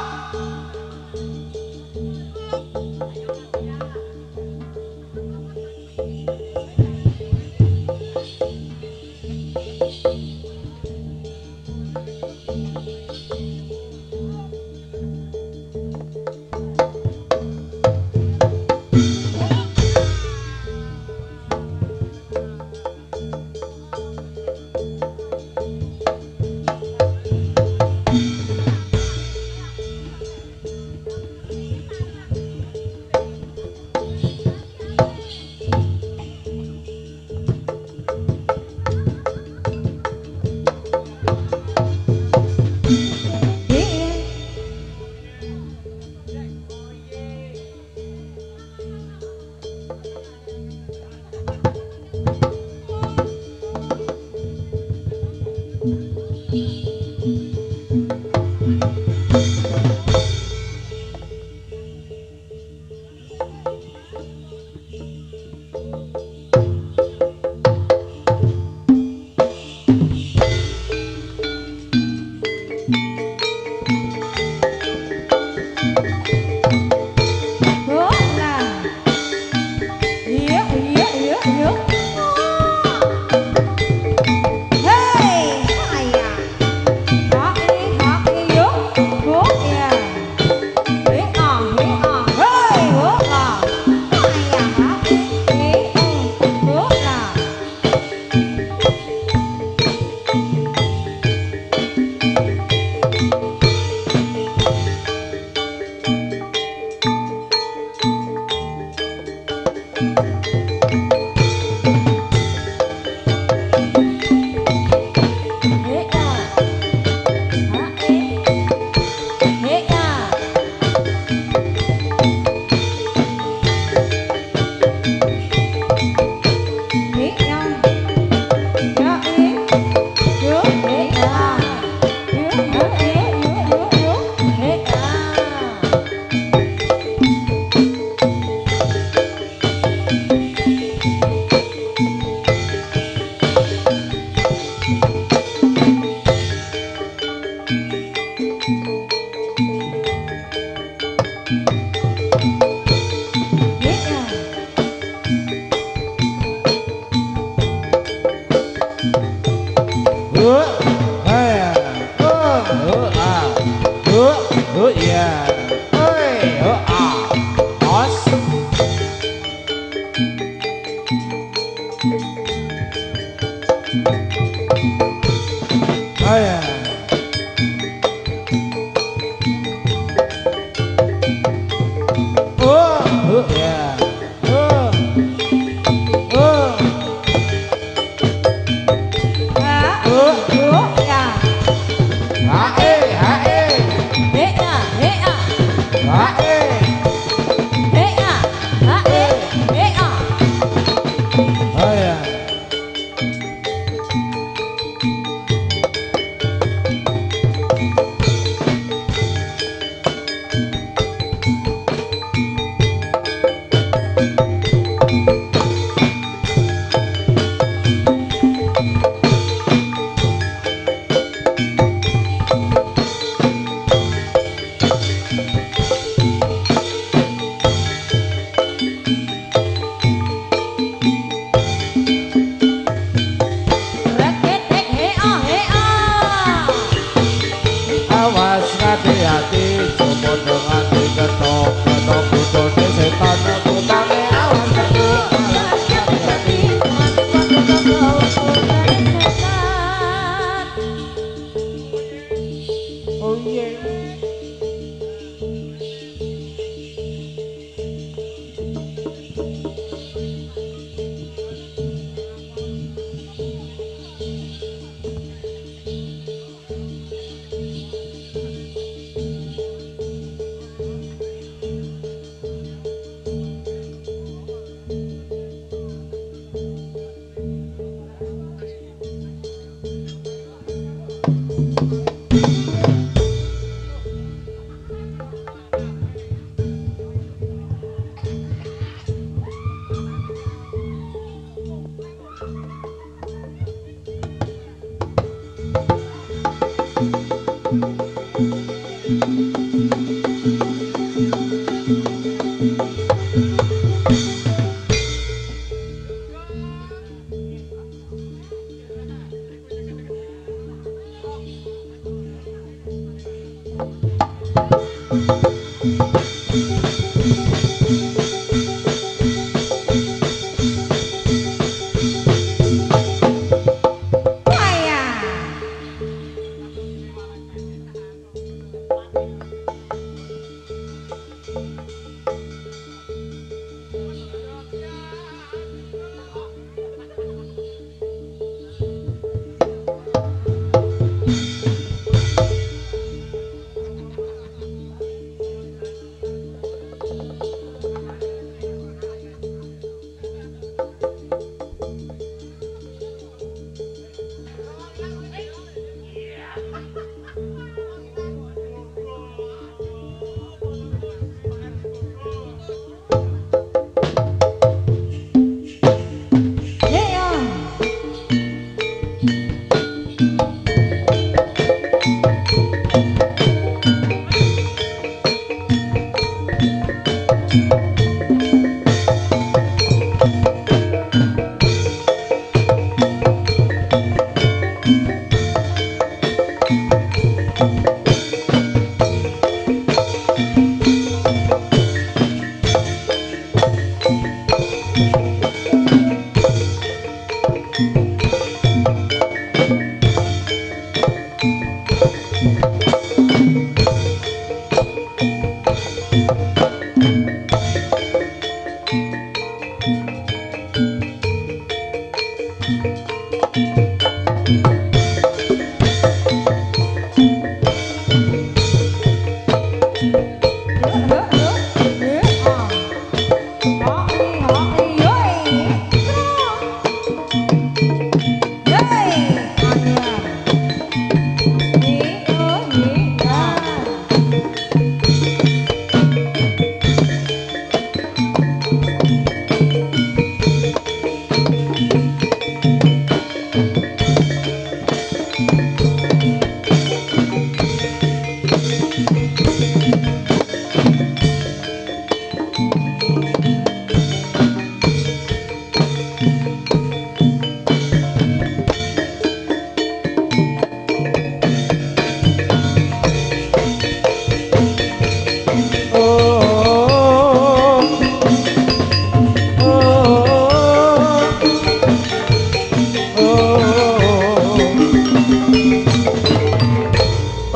Oh,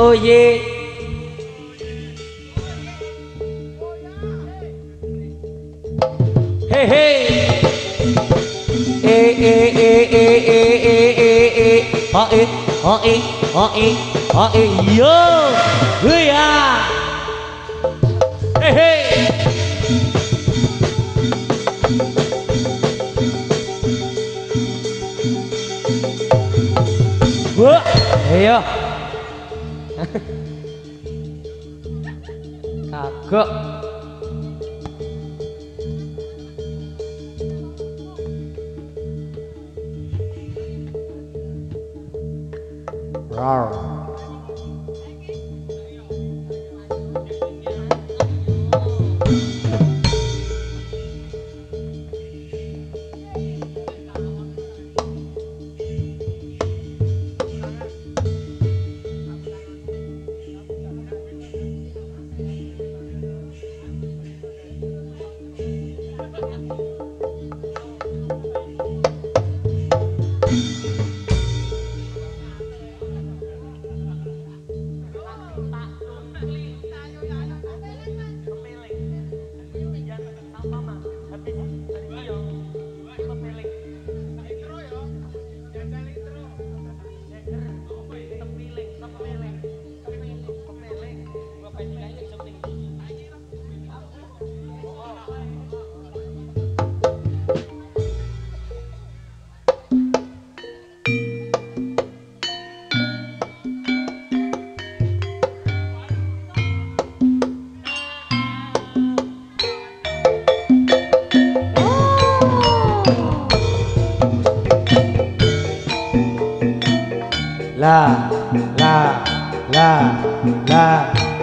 Oh ye. Hey hey. Yo. Huya. Hey hey. Wah, ayo. Kagak. Rar.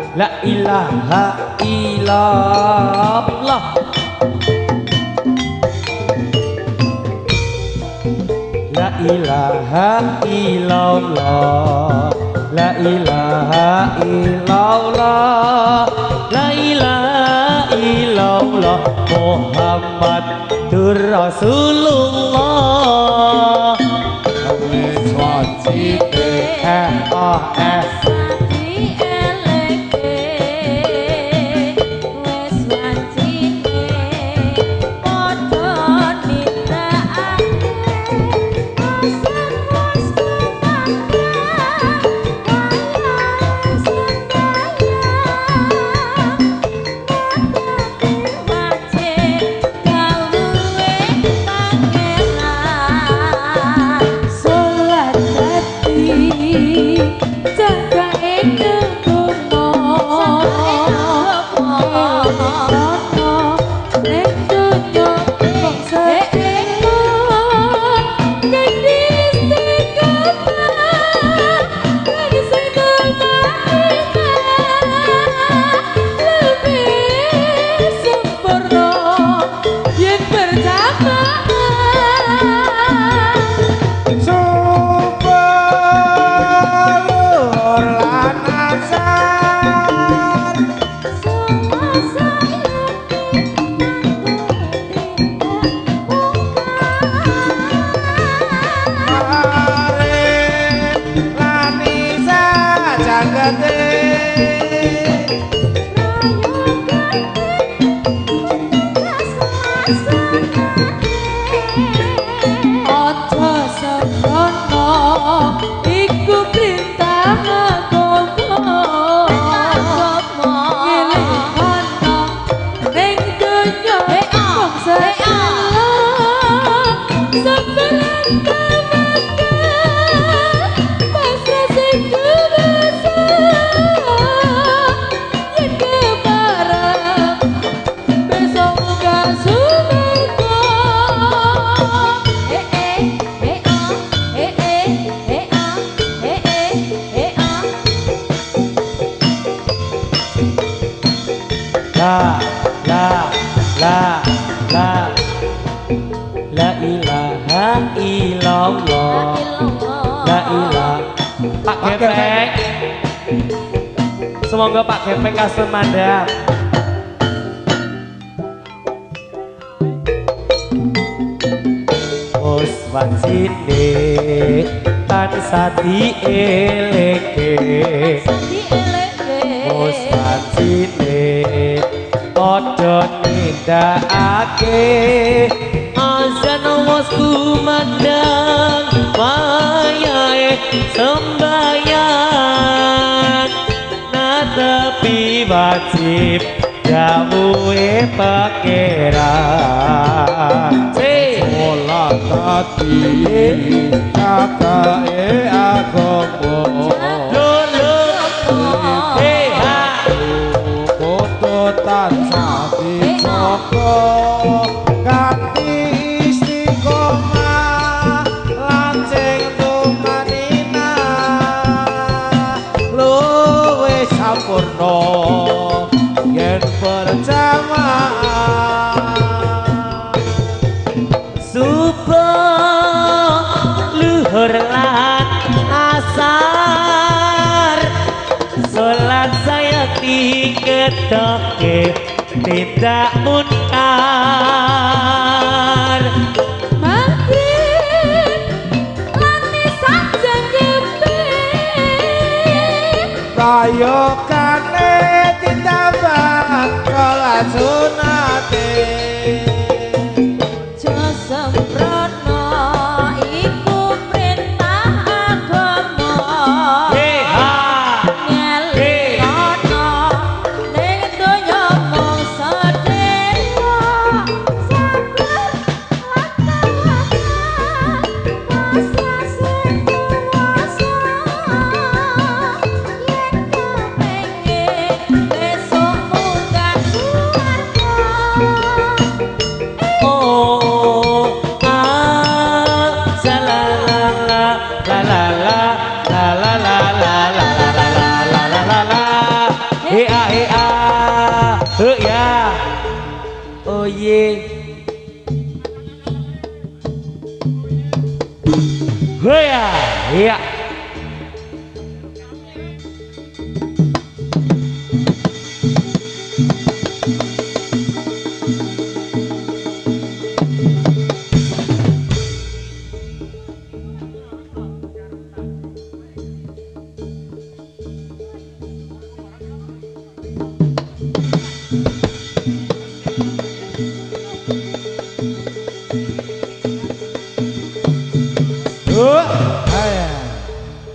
La ilaha illallah. La ilaha illallah. La ilaha illallah. La ilaha illallah. Muhammadur Rasulullah. Sholat hati iku perintah agama ngelihan ning donya wong salah seperan pasrah sing dewasa yen kemarang besok gak sumerga La la ilaha illallah la ilaha Pak Gepeng semoga Pak Gepeng kasih mandap Os wancine tansah dieleke Os wancine padha nindakake azan wis kumandang wayahe sembahyang natepi wajib dawuhe pangeran Olah tadi kakae agama Kototan sati joko kanthi istiqomah lanceng tumanina luwih sampurna yen berjamaah subuh luhur lan asar salat saya dikedoke tidak munkar maghrib lan isak jengepin prayogane ditambah sholat sunate sembrono iku perintah agama ngelikono ning donya mung sedhewa sabar lan pasrah sing dewasa yen kepengin besok munggah swarga oh yeah yeah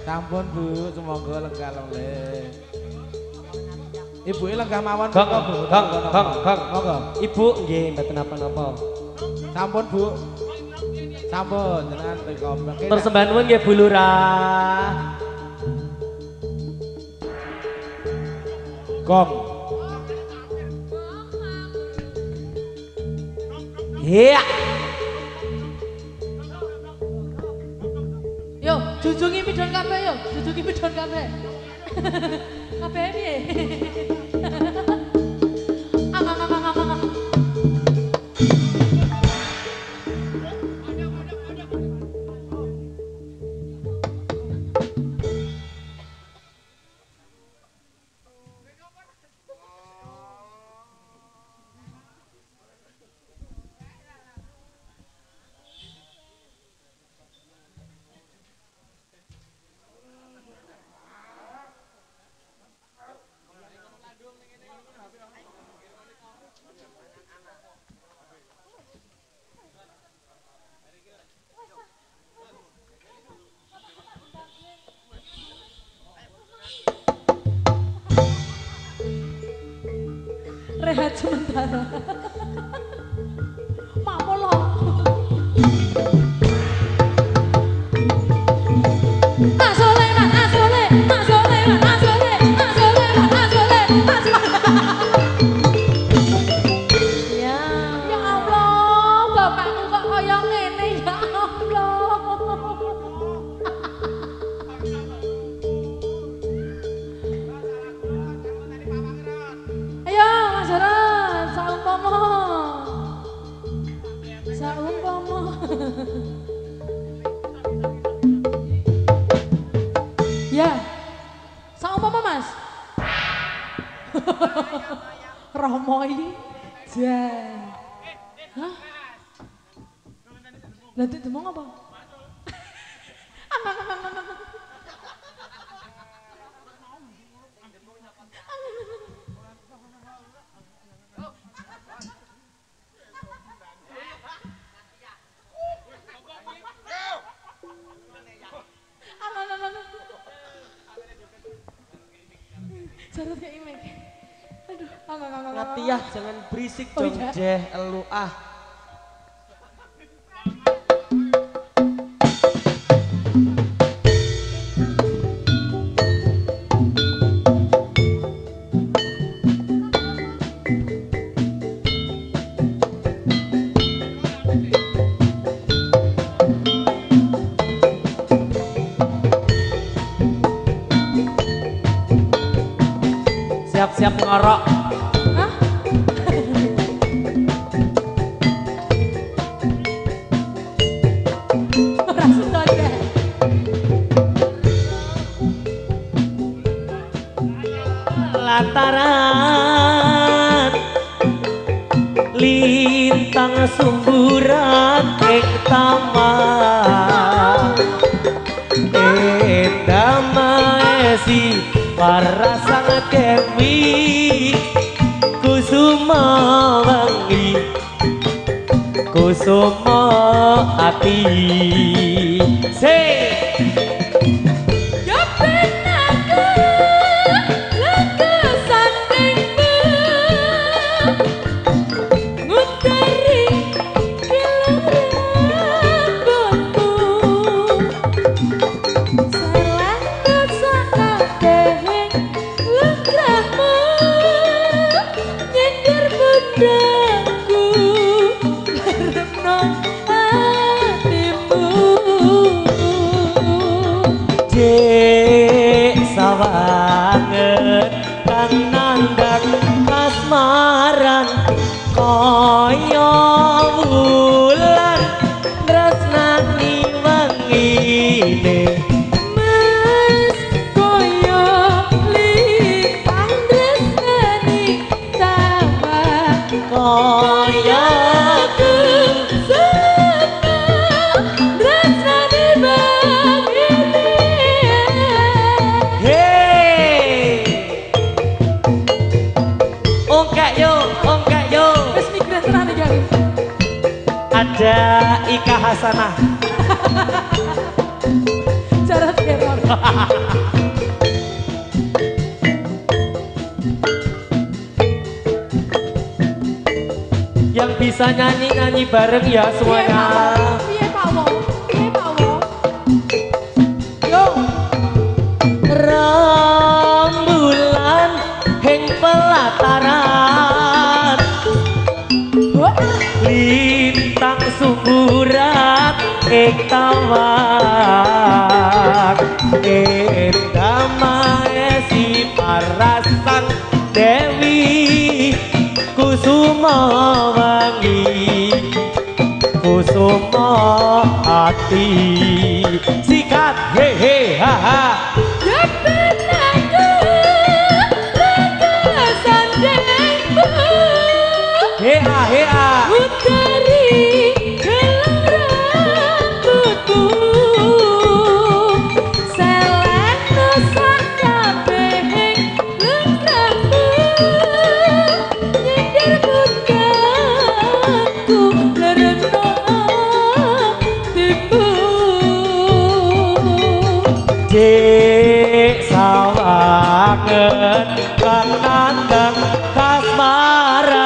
Sampun Bu, semoga lega leleh. Ibu lega mawon Kang, Bu. Monggo. Ibu nggih mboten napa-napa. Sampun Bu. Sampun jenengan teko. Persembahan nuwun nggih Bu Lurah. Gong. Iya. Yo, jujungi midon kabeh yo, jujungi midon kabeh. Kabeh piye? Amang. rehat sementara. Mamola. Asole, asole, asole, asole, asole, asole, ya. Ya Allah, bapakku kok kaya ngene ya Allah. Ayo Mas Ron, saumpama. Saumpama. Ya, saumpama Mas. Romoy, jan. Hah? Lanjut demong apa? Jarot kayak imek. Aduh, Ngatiyah jangan berisik Oh, dong iya. Jeh, elu ah. Siap-siap ngorok. hah? Ora sudane. Lataran lintang sumburan ing taman endamaesi para sang dewi kusuma wangi kusuma ati se Ya ben aku laku sandingmu nguteri kilau rambutmu selangku sakabehing lenggahmu nyindir bundaku leremno hatimu. Jek sawanget kang nandhang kasmaran kaya wulan tresnani wengine Mas koyo lintang tresnani taman kaya aku sama tresnani begini. Hey ongkak yo Wis migran tenan iki aku. ada Ika Hasanah Jarot teror. yang bisa nyanyi bareng ya semuanya. Piye Pak Wong? Piye Pak Wong? Yo, Rembulan hing pelataran lintang sumburan ing taman endamaesi parasang dewi kusuma wangi kusuma ati sikat he he ha ha. ya ben aku laku sandingmu Hea utari kilau rambutmu selangku sakabehing lenggahmu nyindir bundaku leremno hatimu. Jek sawanget kang nandhang kasmaran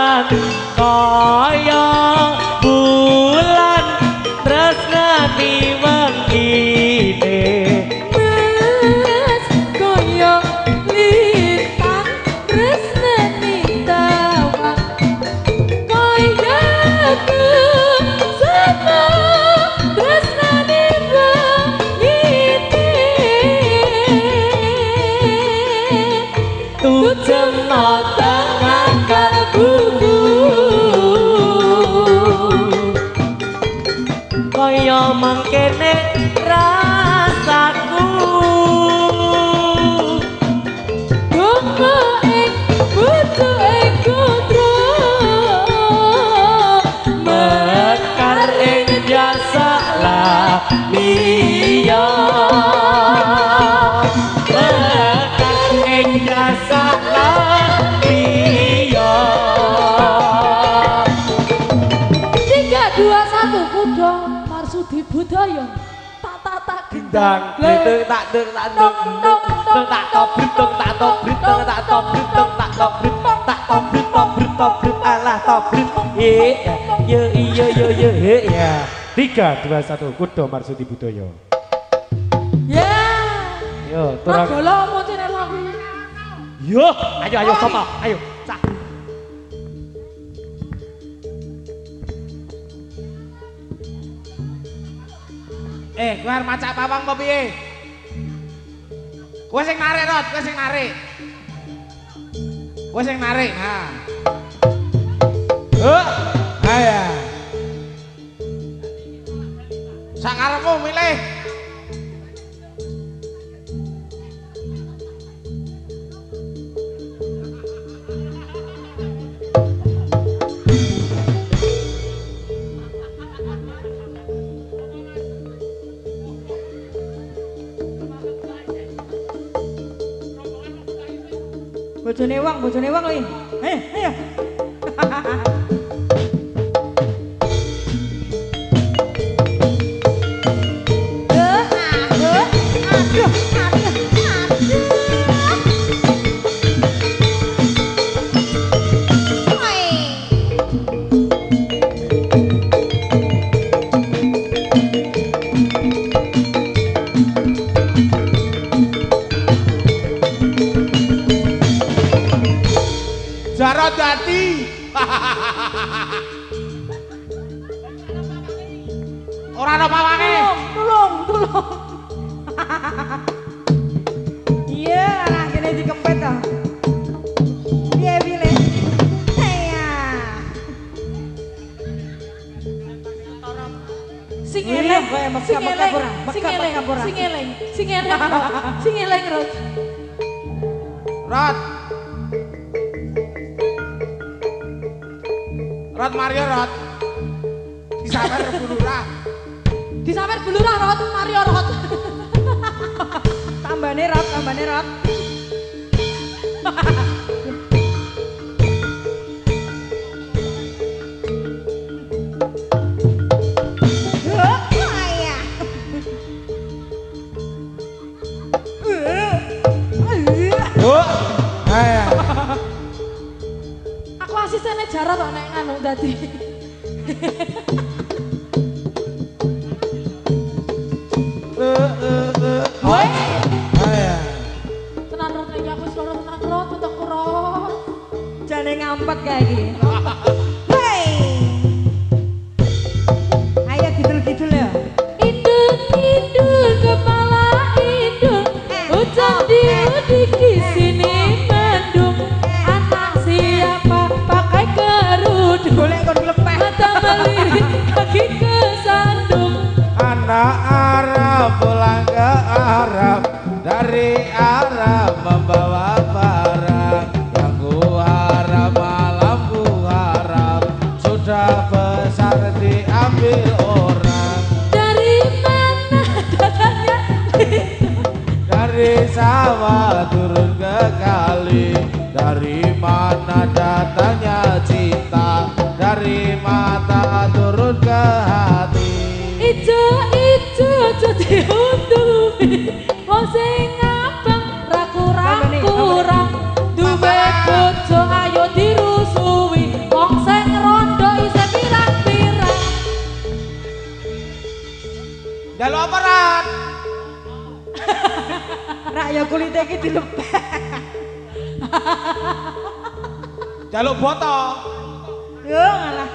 kaya bulan tresnani wengine Mas kaya lintang tresnani tawang kaya kesana tresnani wengine tujem tengah kalbuku kaya mangkene rasaku Donga ing butuh ing kudro mekar ing jasa liya mekar ing jasa liya 3, 2, 1 kuda marsudi budaya tak gendang bletek tak deng tak deng deng tak top briteng tak top briteng tak top briteng tak top brit tak top brit top brit alah top brit iya ya 3 2 1 kuda marsudi budaya ya yo turang Golo moncene lagu yo ayo sapa ayo cak Kowe arep macak pawang apa piye? Kowe sing narik, Rod, kowe sing narik. Kowe sing narik, ha. Ayo. Sak karepmu milih. Bojone wong li. Ayo. Jarot dadi. Ora ana pawange. Tulung. Iya, anak kene dikempet to. Piye pilih? Haya. sing Iya, eleng kayak sing mekap-mekap eleng ora, mekap-mekap ora. sing eleng Rod Rod. Rod Mario Rod. Disawer bulurah. disawer bulurah Rod Mario Rod Tambane rot. Ayo. aku asistennya Jarot kok nek nganu dadi Woi Ayo. tenan Rod nek aku wis loro tenan Rod untuk Rod Jane ngampet kayak gini. Hei. Ayo kidul ya. Idul kepala idul Ucap diudik di sini mendung Anak siapa pakai kerudung Golek kon klepeh. Mata melirik kaki kesandung Anak Arab pulang ke Arab, dari Arab membawa barang. Yang ku harap malam ku harap sudah besar diambil orang. Dari mana datangnya Dari sawah turun ke kali, dari mana datangnya cinta, dari mata turun ke hati. Ijo diunduhi Wong sing abang ra kurang duwe bojo ayo dirusui Wong Rak ya kulite iki dilepeh. Jaluk foto. Yo ngalah.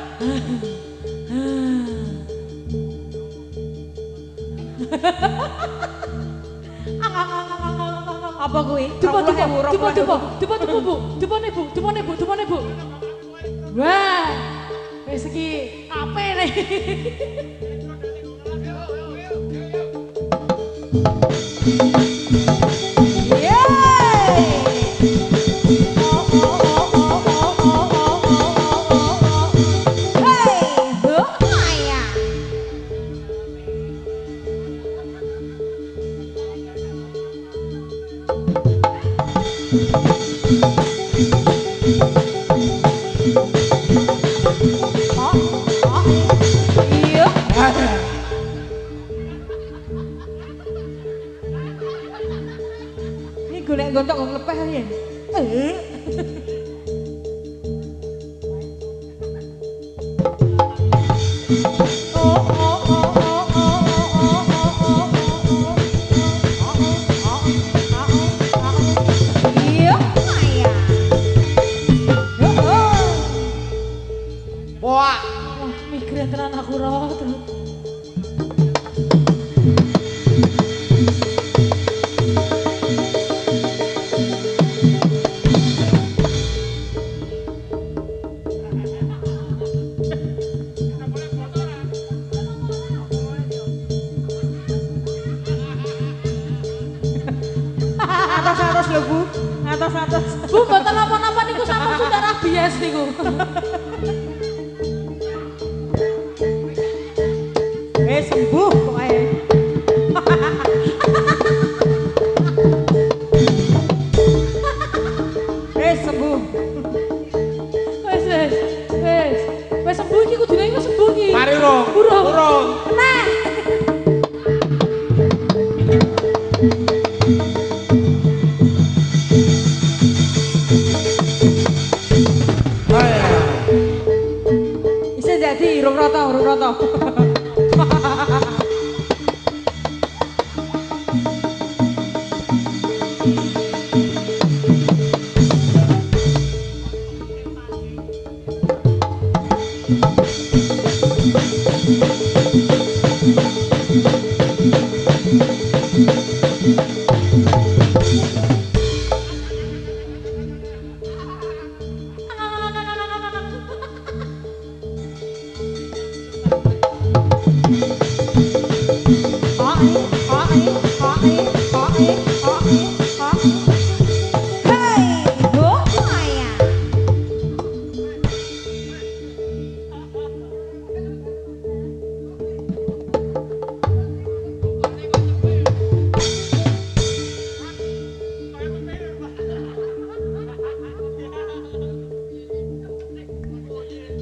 Apa kuwi? Dupone bu. Wah, wis iki ape nih. Golek gontok kok lepeh yen. Wah, Migrain tenan aku roh terus. Atas lho Bu. Atas. Bu, mboten napa-napa niku sampun sudah rabies niku. Sembuh pokoke. Sembuh. Wes sembuh iki kudune wis sembuh iki. mari urung. Urung. Nah. Bisa jadi urung rata.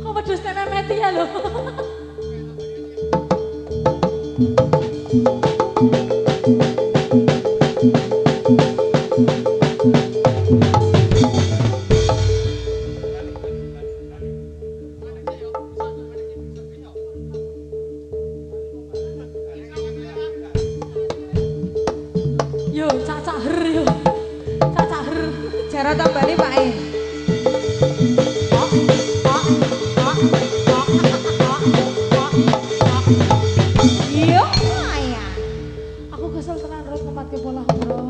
Kok wedhus tenan meti ya lho. Yo, cacak her yo. Cacak her. Cara tambani Pak E. Iya, ya. Aku kesel tenan Rot ngempatke bola Rot.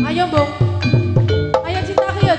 Ayo, Bung. Ayo cintaku ya.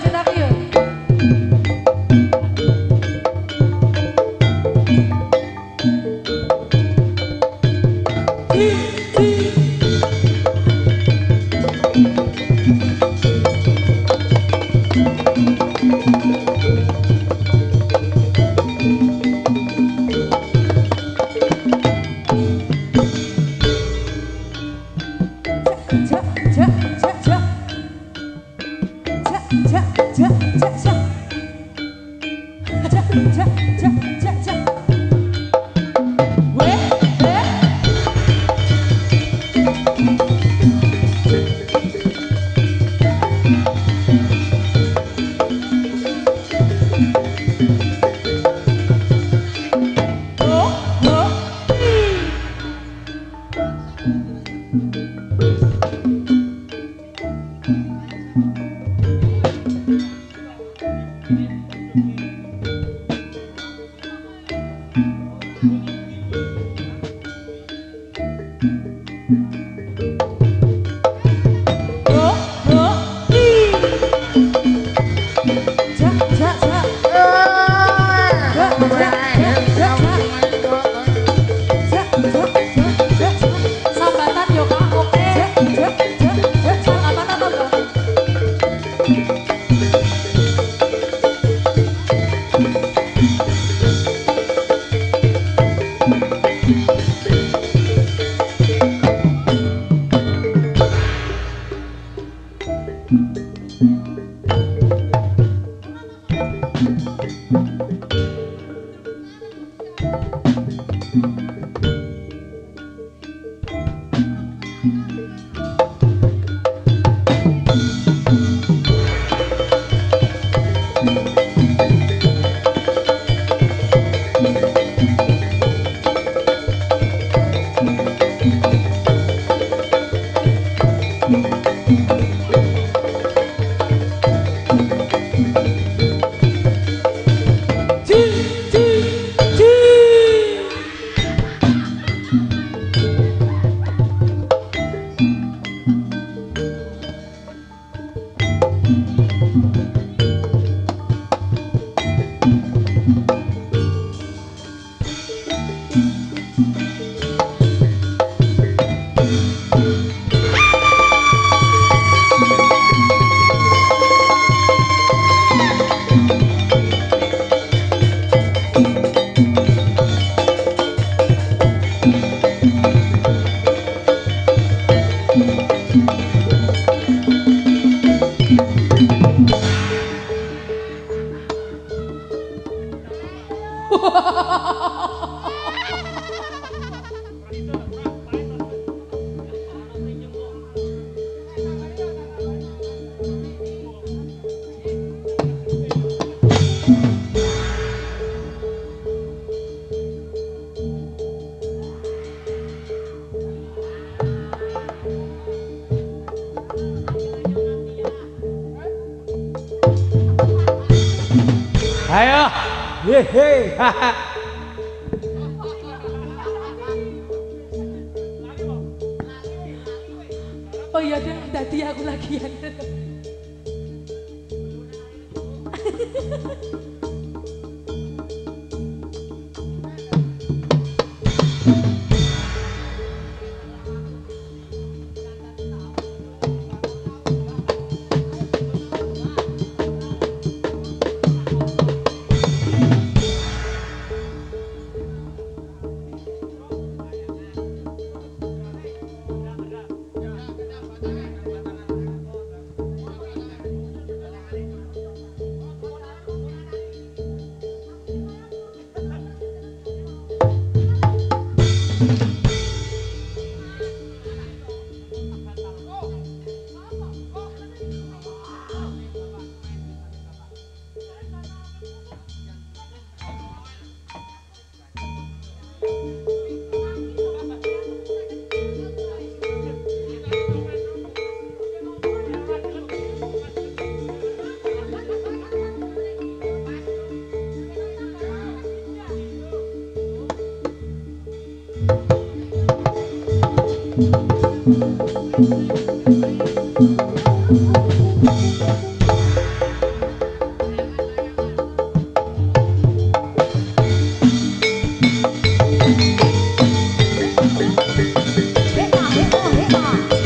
Ayo. Hehe. Oh iya deh, tadi aku lagian.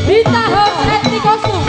Bita House Etnik Kostum.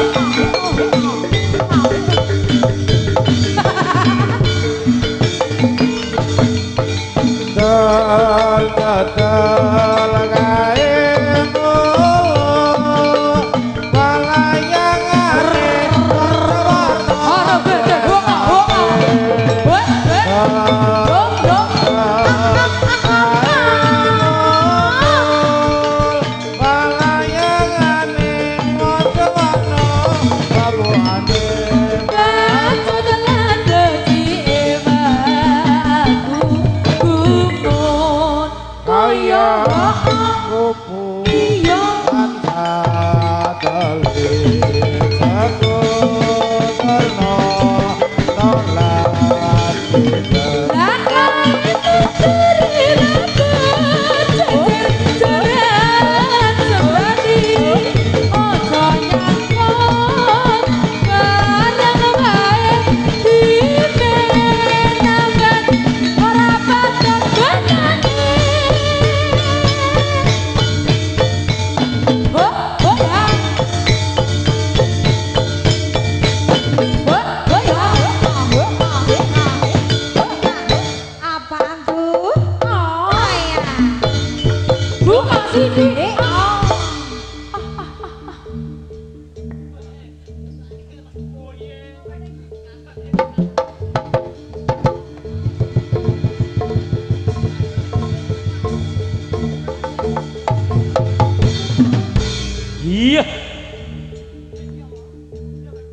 Iya.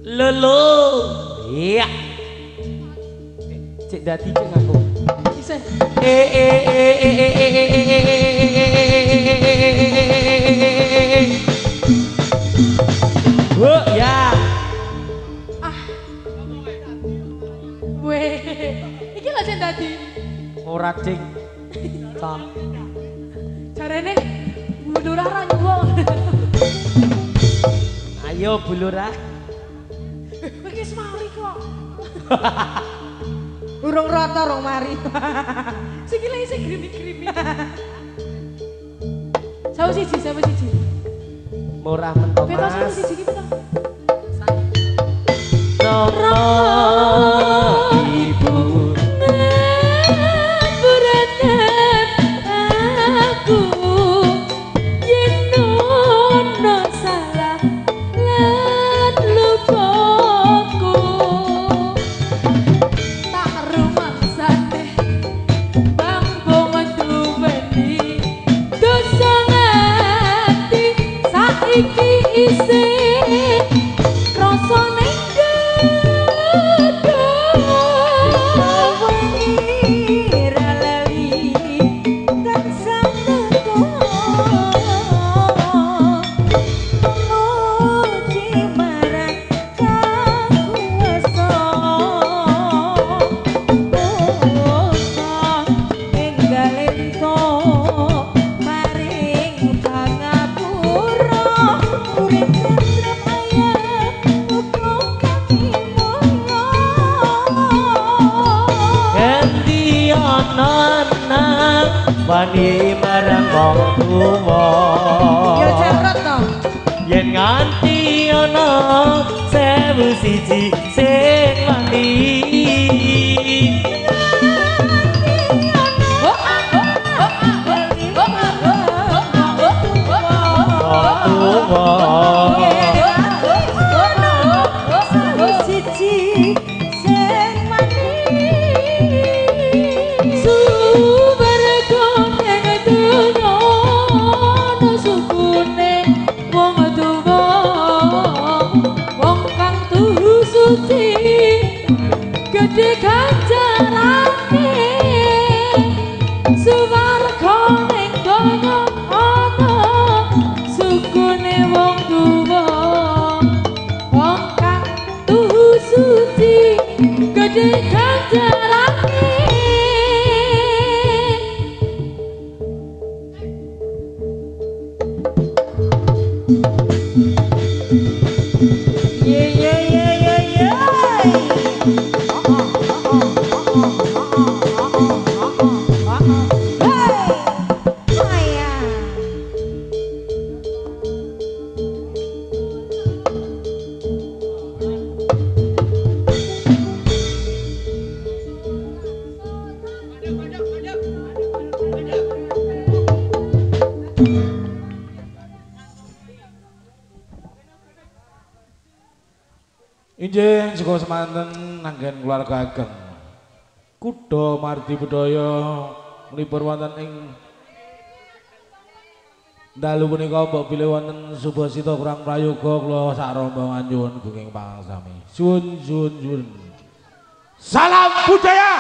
Lolo. Iya. Cek dadi cek aku. Bisa. Wah, ya. Weh. Iki lho sing dadi. Ora cing. Cah. Jarene bulurah ra nyuwun. Ayo bulurah. Wis mari kok. Urung rata rong mari. Sing lagi sing grimi-grimi. Sawu siji. Murah mentok Bebas Mas. siji iki to. Nomo ibu Beranan aku yen ono salah lan lupaku tak rumangsane bambung duweni dosa ngati saiki isih rasane wani marang wong tuwa Ya cerot to. yen nganti ana 1001 sing wani Gede ganjarane suwarga ning donya ana sukune wong tuwa wong kang tuhu suci gede ganjarane Injing saka semanten nanggen keluarga ageng. Kutha Mardi Budaya mlipur wonten ing dalu punika mbok bilih wonten Subasita kurang prayoga kula sak rombongan nyuwun gunging pangsami. Suwun. Salam budaya.